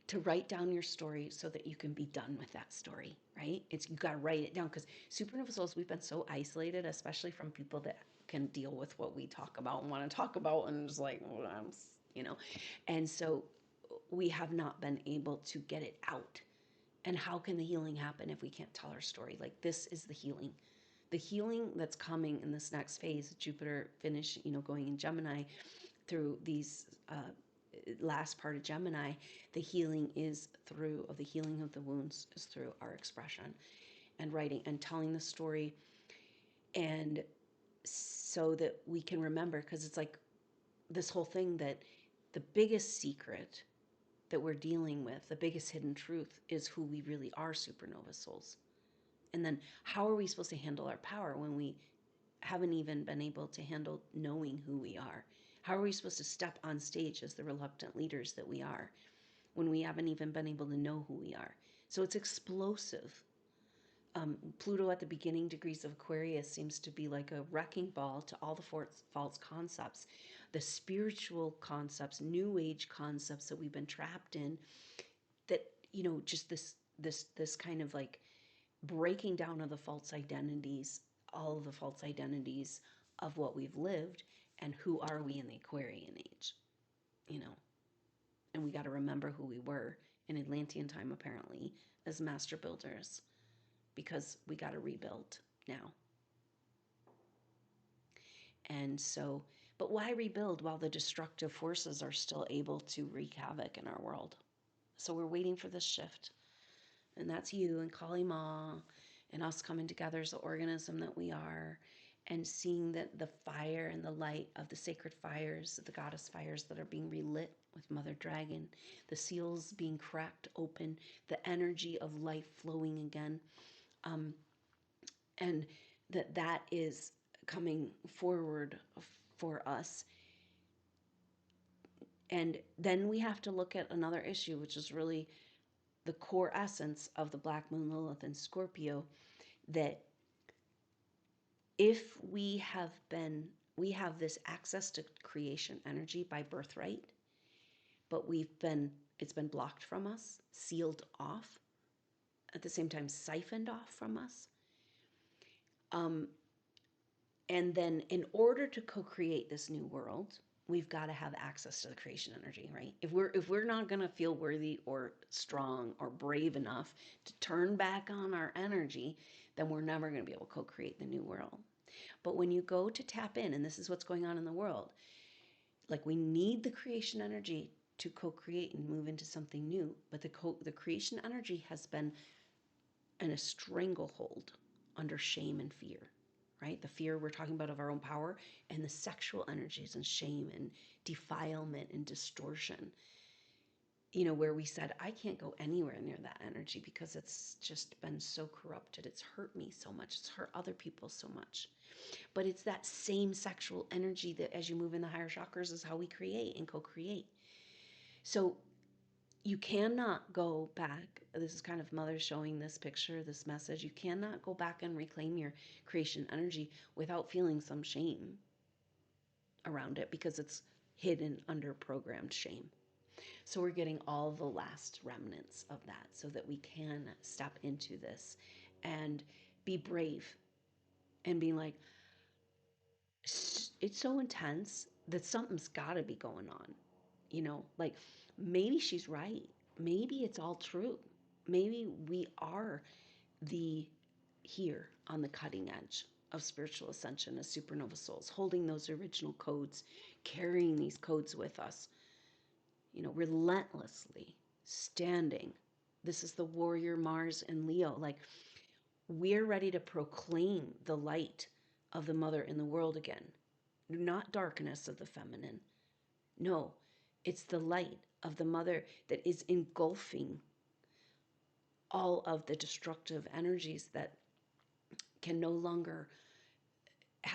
to write down your story so that you can be done with that story, right? You got to write it down, because supernova souls, we've been so isolated, especially from people that can deal with what we talk about and want to talk about, and just like, well, and so we have not been able to get it out. And how can the healing happen if we can't tell our story? Like, this is the healing. The healing that's coming in this next phase, Jupiter going in Gemini through these last part of Gemini, the healing the healing of the wounds is through our expression and writing and telling the story. And so that we can remember, because it's like this whole thing that the biggest secret that we're dealing with, the biggest hidden truth, is who we really are, supernova souls. And then how are we supposed to handle our power when we haven't even been able to handle knowing who we are? How are we supposed to step on stage as the reluctant leaders that we are when we haven't even been able to know who we are? So it's explosive Pluto at the beginning degrees of Aquarius seems to be like a wrecking ball to all the false concepts, the spiritual concepts, new age concepts that we've been trapped in, that, just this kind of like breaking down of the false identities, all of the false identities of what we've lived and who are we in the Aquarian age, and we got to remember who we were in Atlantean time, apparently, as master builders, because we got to rebuild now. And so, but why rebuild while the destructive forces are still able to wreak havoc in our world? So we're waiting for this shift. And that's you and Kali Ma and us coming together as the organism that we are, and seeing that the fire and the light of the sacred fires, the goddess fires that are being relit with Mother Dragon, the seals being cracked open, the energy of life flowing again, and that is coming forward for us. And then we have to look at another issue, which is really the core essence of the Black Moon Lilith in Scorpio, that if we have this access to creation energy by birthright, but it's been blocked from us, sealed off, at the same time siphoned off from us. And then in order to co-create this new world, we've got to have access to the creation energy, right? If we're not going to feel worthy or strong or brave enough to turn back on our energy, then we're never going to be able to co-create the new world. But when you go to tap in, and this is what's going on in the world, like we need the creation energy to co-create and move into something new, but the creation energy has been in a stranglehold under shame and fear, right? The fear we're talking about of our own power, and the sexual energies and shame and defilement and distortion, where we said, I can't go anywhere near that energy because it's just been so corrupted. It's hurt me so much. It's hurt other people so much. But it's that same sexual energy that as you move in the higher chakras is how we create and co-create. So you cannot go back. This is kind of Mother showing this picture, this message. You cannot go back and reclaim your creation energy without feeling some shame around it, because it's hidden under programmed shame. So we're getting all the last remnants of that so that we can step into this and be brave and be like, it's so intense that something's got to be going on. Like maybe she's right. Maybe it's all true. Maybe we are here on the cutting edge of spiritual ascension as supernova souls, holding those original codes, carrying these codes with us, relentlessly standing. This is the warrior Mars and Leo. Like, we're ready to proclaim the light of the mother in the world again. Not darkness of the feminine. No, it's the light of the mother that is engulfing all of the destructive energies that can no longer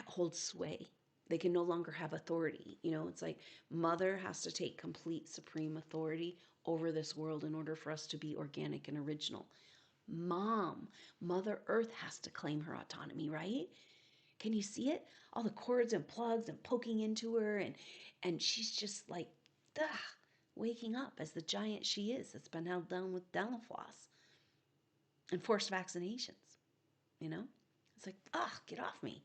hold sway. They can no longer have authority. It's like mother has to take complete supreme authority over this world in order for us to be organic and original. Mother Earth has to claim her autonomy, right? Can you see it? All the cords and plugs and poking into her, and she's just like, waking up as the giant she is that's been held down with dental floss and forced vaccinations. It's like, get off me.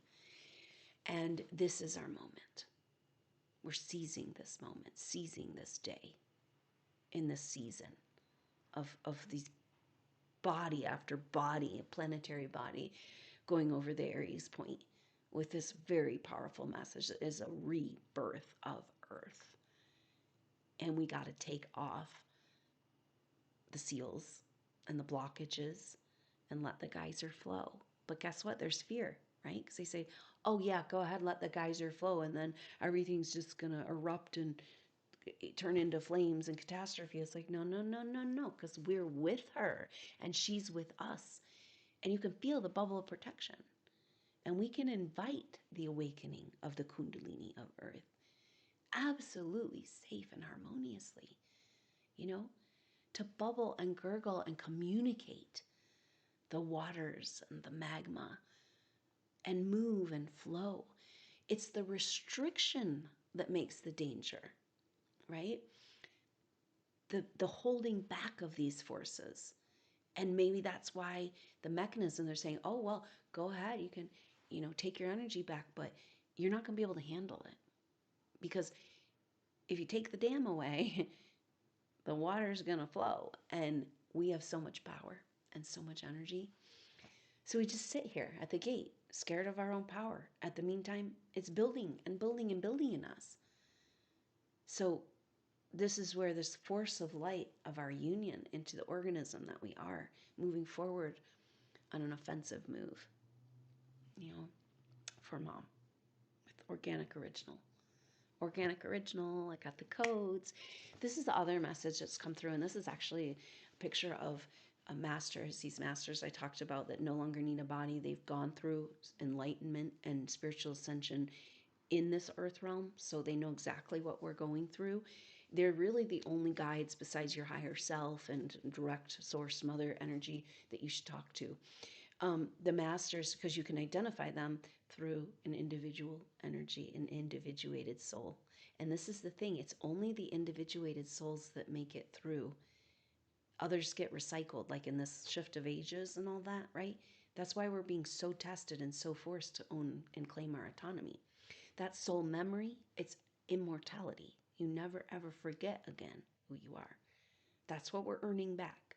And this is our moment. We're seizing this moment, seizing this day in this season of these body after body, a planetary body going over the Aries point with this very powerful message that is a rebirth of Earth. And we got to take off the seals and the blockages and let the geyser flow. But guess what? There's fear, right? Because they say, oh yeah, go ahead, let the geyser flow, and then everything's just going to erupt and turn into flames and catastrophe. It's like, no, because we're with her and she's with us. And you can feel the bubble of protection. And we can invite the awakening of the Kundalini of Earth absolutely safe and harmoniously, to bubble and gurgle and communicate the waters and the magma and move and flow. It's the restriction that makes the danger, right? The holding back of these forces. And maybe that's why the mechanism, they're saying, oh, well, go ahead, you can, take your energy back, but you're not going to be able to handle it. Because if you take the dam away, the water's going to flow. And we have so much power and so much energy. So we just sit here at the gate, scared of our own power. At the meantime, it's building and building and building in us. So this is where this force of light of our union into the organism that we are moving forward on an offensive move, for mom with organic original. Organic original, I got the codes. This is the other message that's come through, and this is actually a picture of masters, these masters I talked about that no longer need a body. They've gone through enlightenment and spiritual ascension in this earth realm, so they know exactly what we're going through. They're really the only guides besides your higher self and direct source mother energy that you should talk to. The masters, because you can identify them through an individual energy, an individuated soul. And this is the thing, it's only the individuated souls that make it through. Others get recycled, like in this shift of ages and all that, right? That's why we're being so tested and so forced to own and claim our autonomy. That soul memory, it's immortality. You never ever forget again who you are. That's what we're earning back.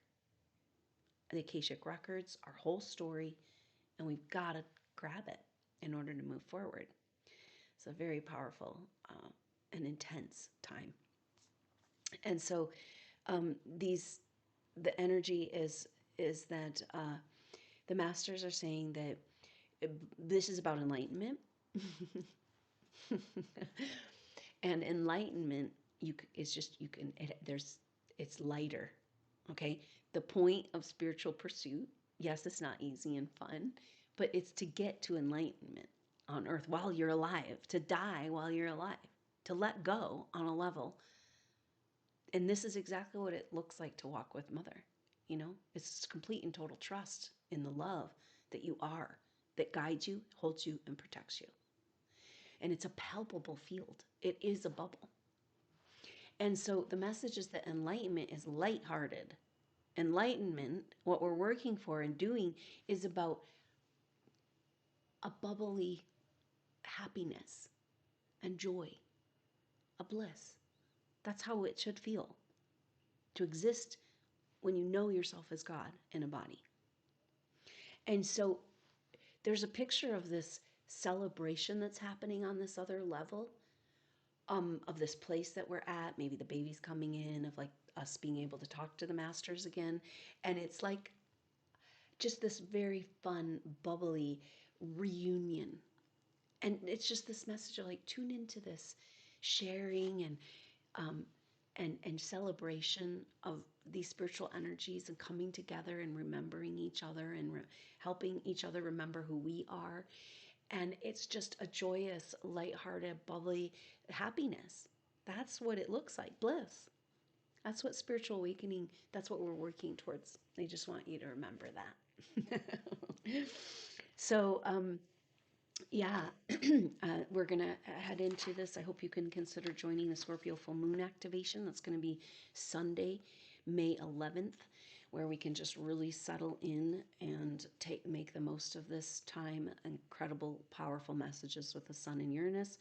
The Akashic Records, our whole story, and we've got to grab it in order to move forward. It's a very powerful and intense time. And so the energy is that the masters are saying that this is about enlightenment. And enlightenment, it's lighter. Okay. The point of spiritual pursuit, yes, it's not easy and fun, but it's to get to enlightenment on earth while you're alive, to die while you're alive, to let go on a level. And this is exactly what it looks like to walk with Mother. It's complete and total trust in the love that you are, that guides you, holds you, and protects you. And it's a palpable field. It is a bubble. And so the message is that enlightenment is lighthearted. Enlightenment, what we're working for and doing, is about a bubbly happiness and joy, a bliss. That's how it should feel to exist when you know yourself as God in a body. And so there's a picture of this celebration that's happening on this other level, of this place that we're at. Maybe the baby's coming in, of like us being able to talk to the masters again. And it's like just this very fun, bubbly reunion. And it's just this message of like, tune into this sharing and celebration of these spiritual energies and coming together and remembering each other and helping each other remember who we are. And it's just a joyous, lighthearted, bubbly happiness. That's what it looks like, bliss. That's what spiritual awakening, that's what we're working towards. I just want you to remember that. So, yeah, we're going to head into this. I hope you can consider joining the Scorpio full moon activation. That's going to be Sunday, May 11th, where we can just really settle in and make the most of this time. Incredible, powerful messages with the Sun and Uranus.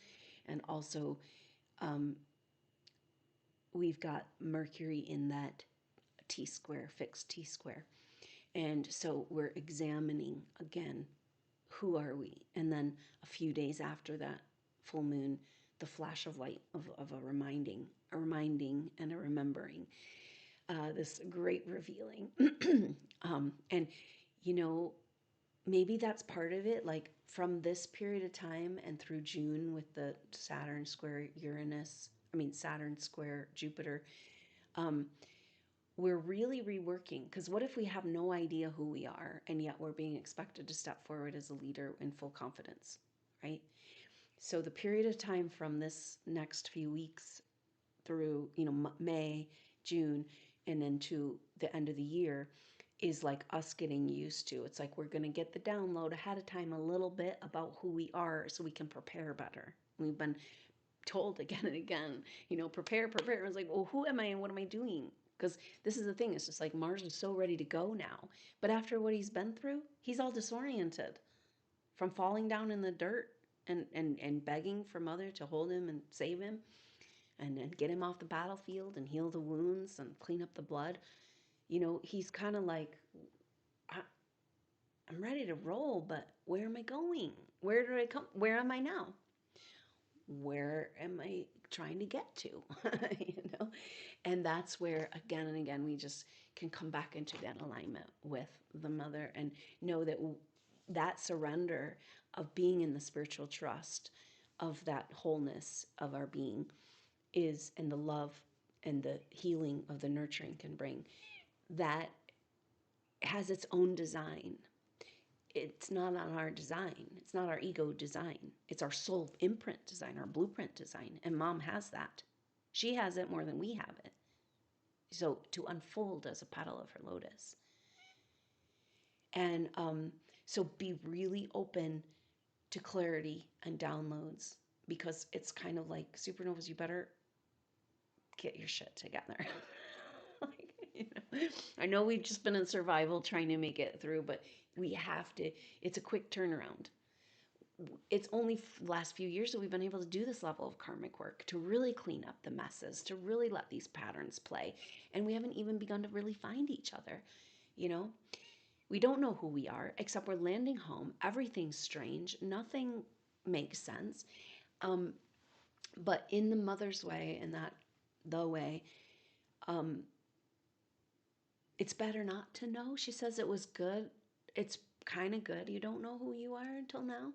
And also, we've got Mercury in that T-square, fixed T-square. And so we're examining again, who are we? And then a few days after that full moon, the flash of light of a reminding and a remembering, this great revealing. And, maybe that's part of it, like from this period of time and through June with the Saturn square Jupiter, we're really reworking, because what if we have no idea who we are and yet we're being expected to step forward as a leader in full confidence, right? So the period of time from this next few weeks through, May, June, and then to the end of the year is like us getting used to. It's like we're going to get the download ahead of time a little bit about who we are so we can prepare better. We've been told again and again, prepare. It's like, well, who am I and what am I doing? Because this is the thing. It's just like Mars is so ready to go now. But after what he's been through, he's all disoriented from falling down in the dirt and begging for Mother to hold him and save him and get him off the battlefield and heal the wounds and clean up the blood. He's kind of like, I'm ready to roll, but where am I going? Where did I come? Where am I now? Where am I trying to get to? And that's where again and again we just can come back into that alignment with the Mother and know that that surrender of being in the spiritual trust of that wholeness of our being is, and the love and the healing of the nurturing can bring, that has its own design. It's not on our design. It's not our ego design. It's our soul imprint design, our blueprint design. And Mom has that. She has it more than we have it. So to unfold as a petal of her lotus. And so be really open to clarity and downloads, because it's kind of like supernovas, you better get your shit together. I know we've just been in survival trying to make it through, but we have to, it's a quick turnaround. It's only the last few years that we've been able to do this level of karmic work, to really clean up the messes, to really let these patterns play. And we haven't even begun to really find each other. We don't know who we are, except we're landing home. Everything's strange. Nothing makes sense. But in the Mother's way, and that the way, it's better not to know. She says it was good. It's kind of good. You don't know who you are until now,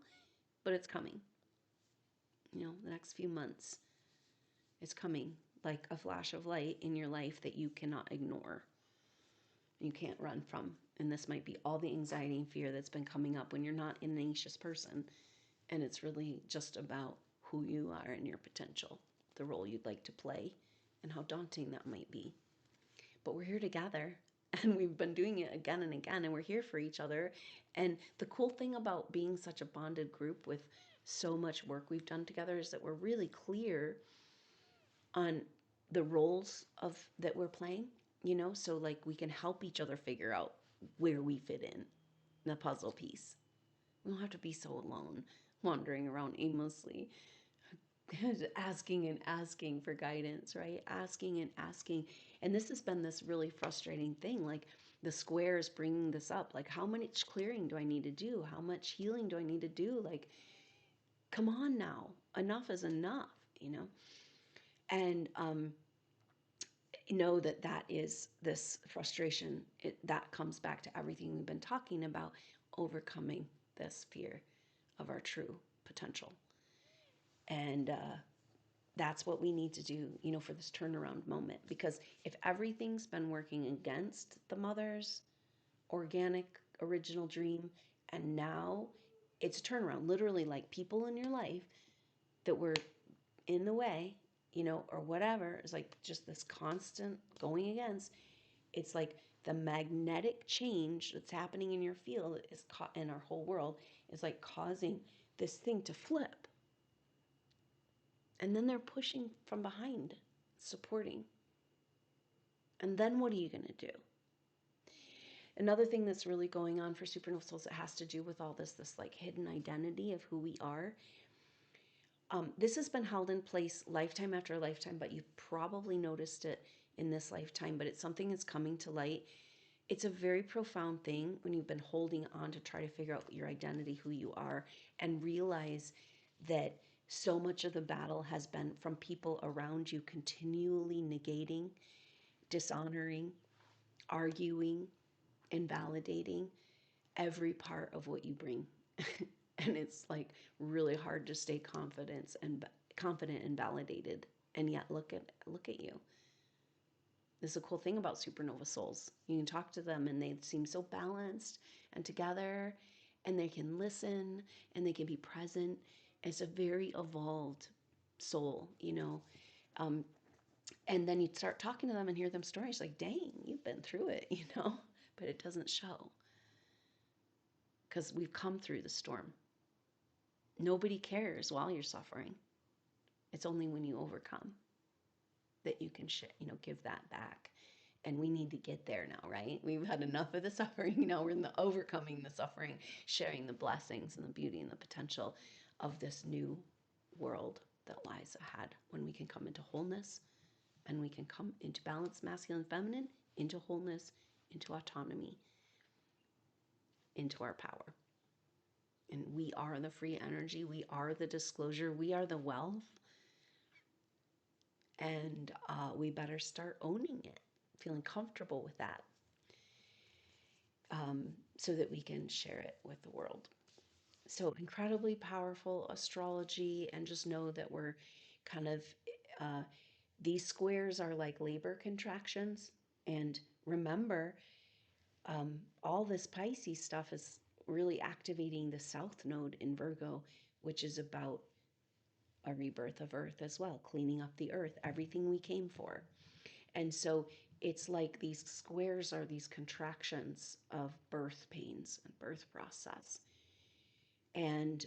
but it's coming. The next few months, it's coming like a flash of light in your life that you cannot ignore. You can't run from. And this might be all the anxiety and fear that's been coming up when you're not an anxious person. And it's really just about who you are and your potential, the role you'd like to play, and how daunting that might be. But we're here together, and we've been doing it again and again, and we're here for each other. And the cool thing about being such a bonded group with so much work we've done together is that we're really clear on the roles that we're playing, so like we can help each other figure out where we fit in the puzzle piece. We don't have to be so alone, wandering around aimlessly, asking and asking for guidance, right? Asking and asking. And this has been this really frustrating thing. Like the square is bringing this up. Like, how much clearing do I need to do? How much healing do I need to do? Like, come on now. Enough is enough, And know that is this frustration. That comes back to everything we've been talking about, overcoming this fear of our true potential. And that's what we need to do, for this turnaround moment. Because if everything's been working against the Mother's organic original dream, and now it's a turnaround, literally like people in your life that were in the way, or whatever, is like just this constant going against. It's like the magnetic change that's happening in your field is in our whole world is like causing this thing to flip. And then they're pushing from behind, supporting. And then what are you going to do? Another thing that's really going on for supernova souls that has to do with all this like hidden identity of who we are. This has been held in place lifetime after lifetime, but you've probably noticed it in this lifetime, but it's something that's coming to light. It's a very profound thing when you've been holding on to try to figure out your identity, who you are, and realize that so much of the battle has been from people around you continually negating, dishonoring, arguing, invalidating every part of what you bring. And it's like really hard to stay confident and validated. And yet look at you. This is a cool thing about supernova souls. You can talk to them and they seem so balanced and together, and they can listen and they can be present. It's a very evolved soul, and then you start talking to them and hear them stories like, dang, you've been through it, but it doesn't show because we've come through the storm. Nobody cares while you're suffering. It's only when you overcome that you can give that back. And we need to get there now, right? We've had enough of the suffering. Now we're in the overcoming the suffering, sharing the blessings and the beauty and the potential of this new world that lies ahead when we can come into wholeness and we can come into balance, masculine, feminine, into wholeness, into autonomy, into our power. And we are the free energy. We are the disclosure. We are the wealth. And we better start owning it, feeling comfortable with that, so that we can share it with the world. So incredibly powerful astrology, and just know that we're kind of, these squares are like labor contractions. And remember, all this Pisces stuff is really activating the South Node in Virgo, which is about a rebirth of Earth as well, cleaning up the Earth, everything we came for. And so it's like these squares are these contractions of birth pains and birth process. And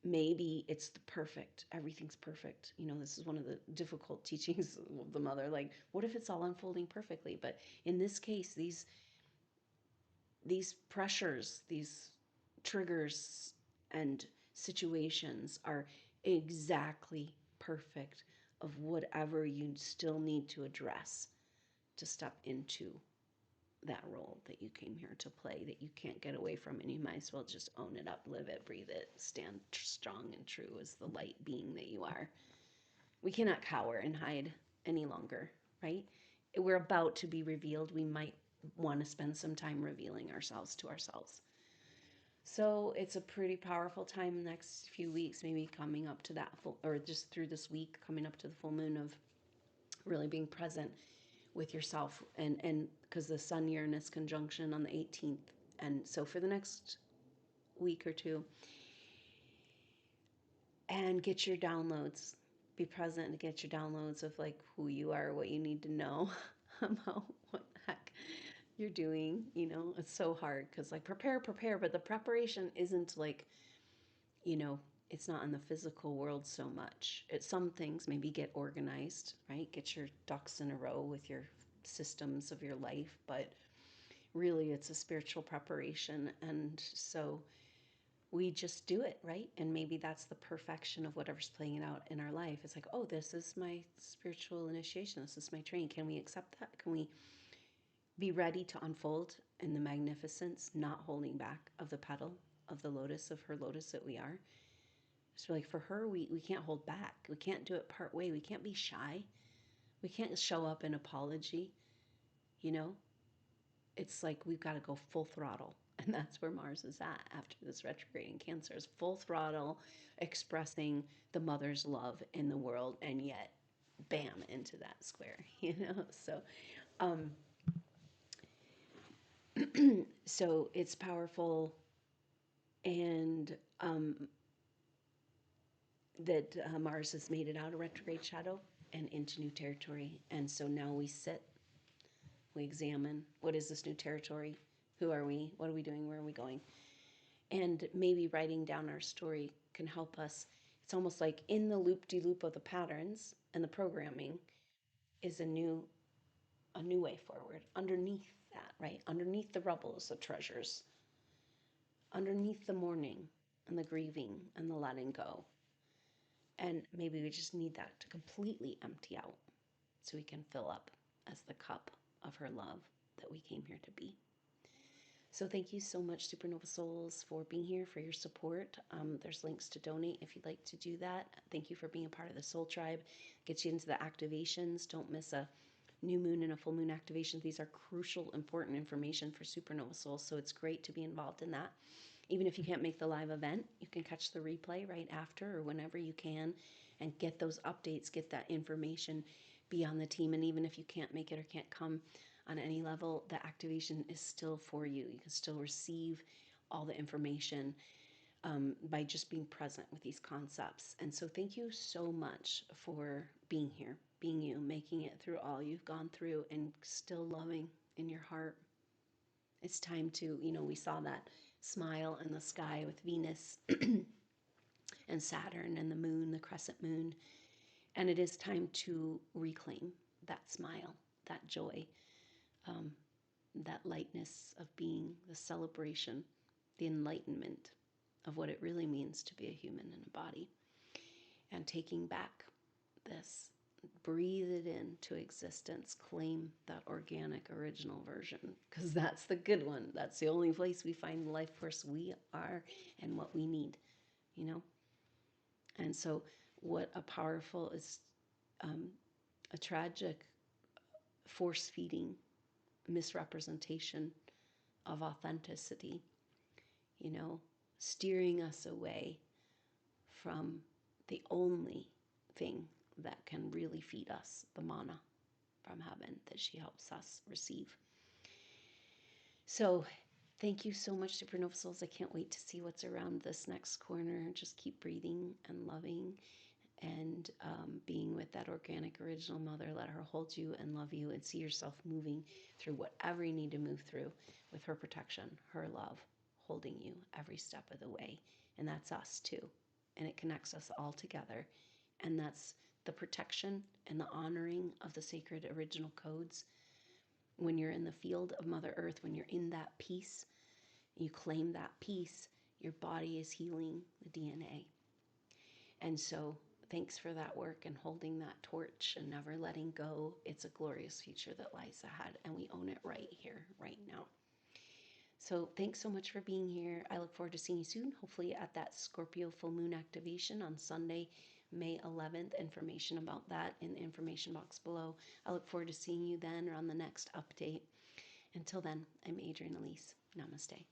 maybe it's the perfect, everything's perfect. This is one of the difficult teachings of the mother. Like, what if it's all unfolding perfectly? But in this case, these pressures, these triggers and situations are exactly perfect of whatever you still need to address to step into that role that you came here to play, that you can't get away from, and you might as well just own it up, live it, breathe it, stand strong and true as the light being that you are. We cannot cower and hide any longer, right? We're about to be revealed. We might want to spend some time revealing ourselves to ourselves. So it's a pretty powerful time the next few weeks, maybe coming up to that full, or just through this week, coming up to the full moon, of really being present with yourself, and because the Sun Uranus conjunction on the 18th. And so for the next week or two, and get your downloads, be present and get your downloads of like who you are, what you need to know about what the heck you're doing. It's so hard because like prepare, but the preparation isn't like, it's not in the physical world so much. It's some things, maybe get organized, right? Get your ducks in a row with your systems of your life, but really it's a spiritual preparation. And so we just do it, right? And maybe that's the perfection of whatever's playing out in our life. It's like, oh, this is my spiritual initiation. This is my training. Can we accept that? Can we be ready to unfold in the magnificence, not holding back, of the petal of the lotus, of her lotus that we are? So like for her, we can't hold back. We can't do it part way. We can't be shy. We can't show up in apology. It's like we've got to go full throttle. And that's where Mars is at after this retrograde in Cancer, is full throttle, expressing the mother's love in the world, and yet, bam, into that square, So, so it's powerful, and that Mars has made it out of retrograde shadow and into new territory. And so now we sit, we examine, what is this new territory? Who are we? What are we doing? Where are we going? And maybe writing down our story can help us. It's almost like in the loop-de-loop of the patterns and the programming is a new way forward. Underneath that, right? Underneath the rubble is the treasures. Underneath the mourning and the grieving and the letting go. And maybe we just need that to completely empty out so we can fill up as the cup of her love that we came here to be. So thank you so much, Supernova Souls, for being here, for your support. There's links to donate if you'd like to do that. Thank you for being a part of the Soul Tribe. Gets you into the activations. Don't miss a new moon and a full moon activation. These are crucial, important information for Supernova Souls, so it's great to be involved in that. Even if you can't make the live event, you can catch the replay right after or whenever you can and get those updates, get that information, be on the team. And even if you can't make it or can't come on any level, the activation is still for you. You can still receive all the information by just being present with these concepts. And so thank you so much for being here, being you, making it through all you've gone through, and still loving in your heart. It's time to, we saw that smile in the sky with Venus and Saturn and the moon, the crescent moon. And it is time to reclaim that smile, that joy, that lightness of being, the celebration, the enlightenment of what it really means to be a human in a body. And taking back this, breathe it into existence, claim that organic original version, because that's the good one. That's the only place we find the life force we are and what we need, you know? And so what a powerful is a tragic force-feeding misrepresentation of authenticity, steering us away from the only thing that can really feed us, the manna from heaven that she helps us receive. So thank you so much, Supernova Souls. I can't wait to see what's around this next corner. Just keep breathing and loving and being with that organic original mother. Let her hold you and love you, and see yourself moving through whatever you need to move through with her protection, her love, holding you every step of the way. And that's us too. And it connects us all together. And that's the protection and the honoring of the sacred original codes. When you're in the field of Mother Earth, when you're in that peace, you claim that peace, your body is healing the DNA. And so thanks for that work and holding that torch and never letting go. It's a glorious future that lies ahead, and we own it right here, right now. So thanks so much for being here. I look forward to seeing you soon, hopefully at that Scorpio full moon activation on Sunday, May 11th. Information about that in the information box below. I look forward to seeing you then or on the next update. Until then, I'm Adrienne Elise. Namaste.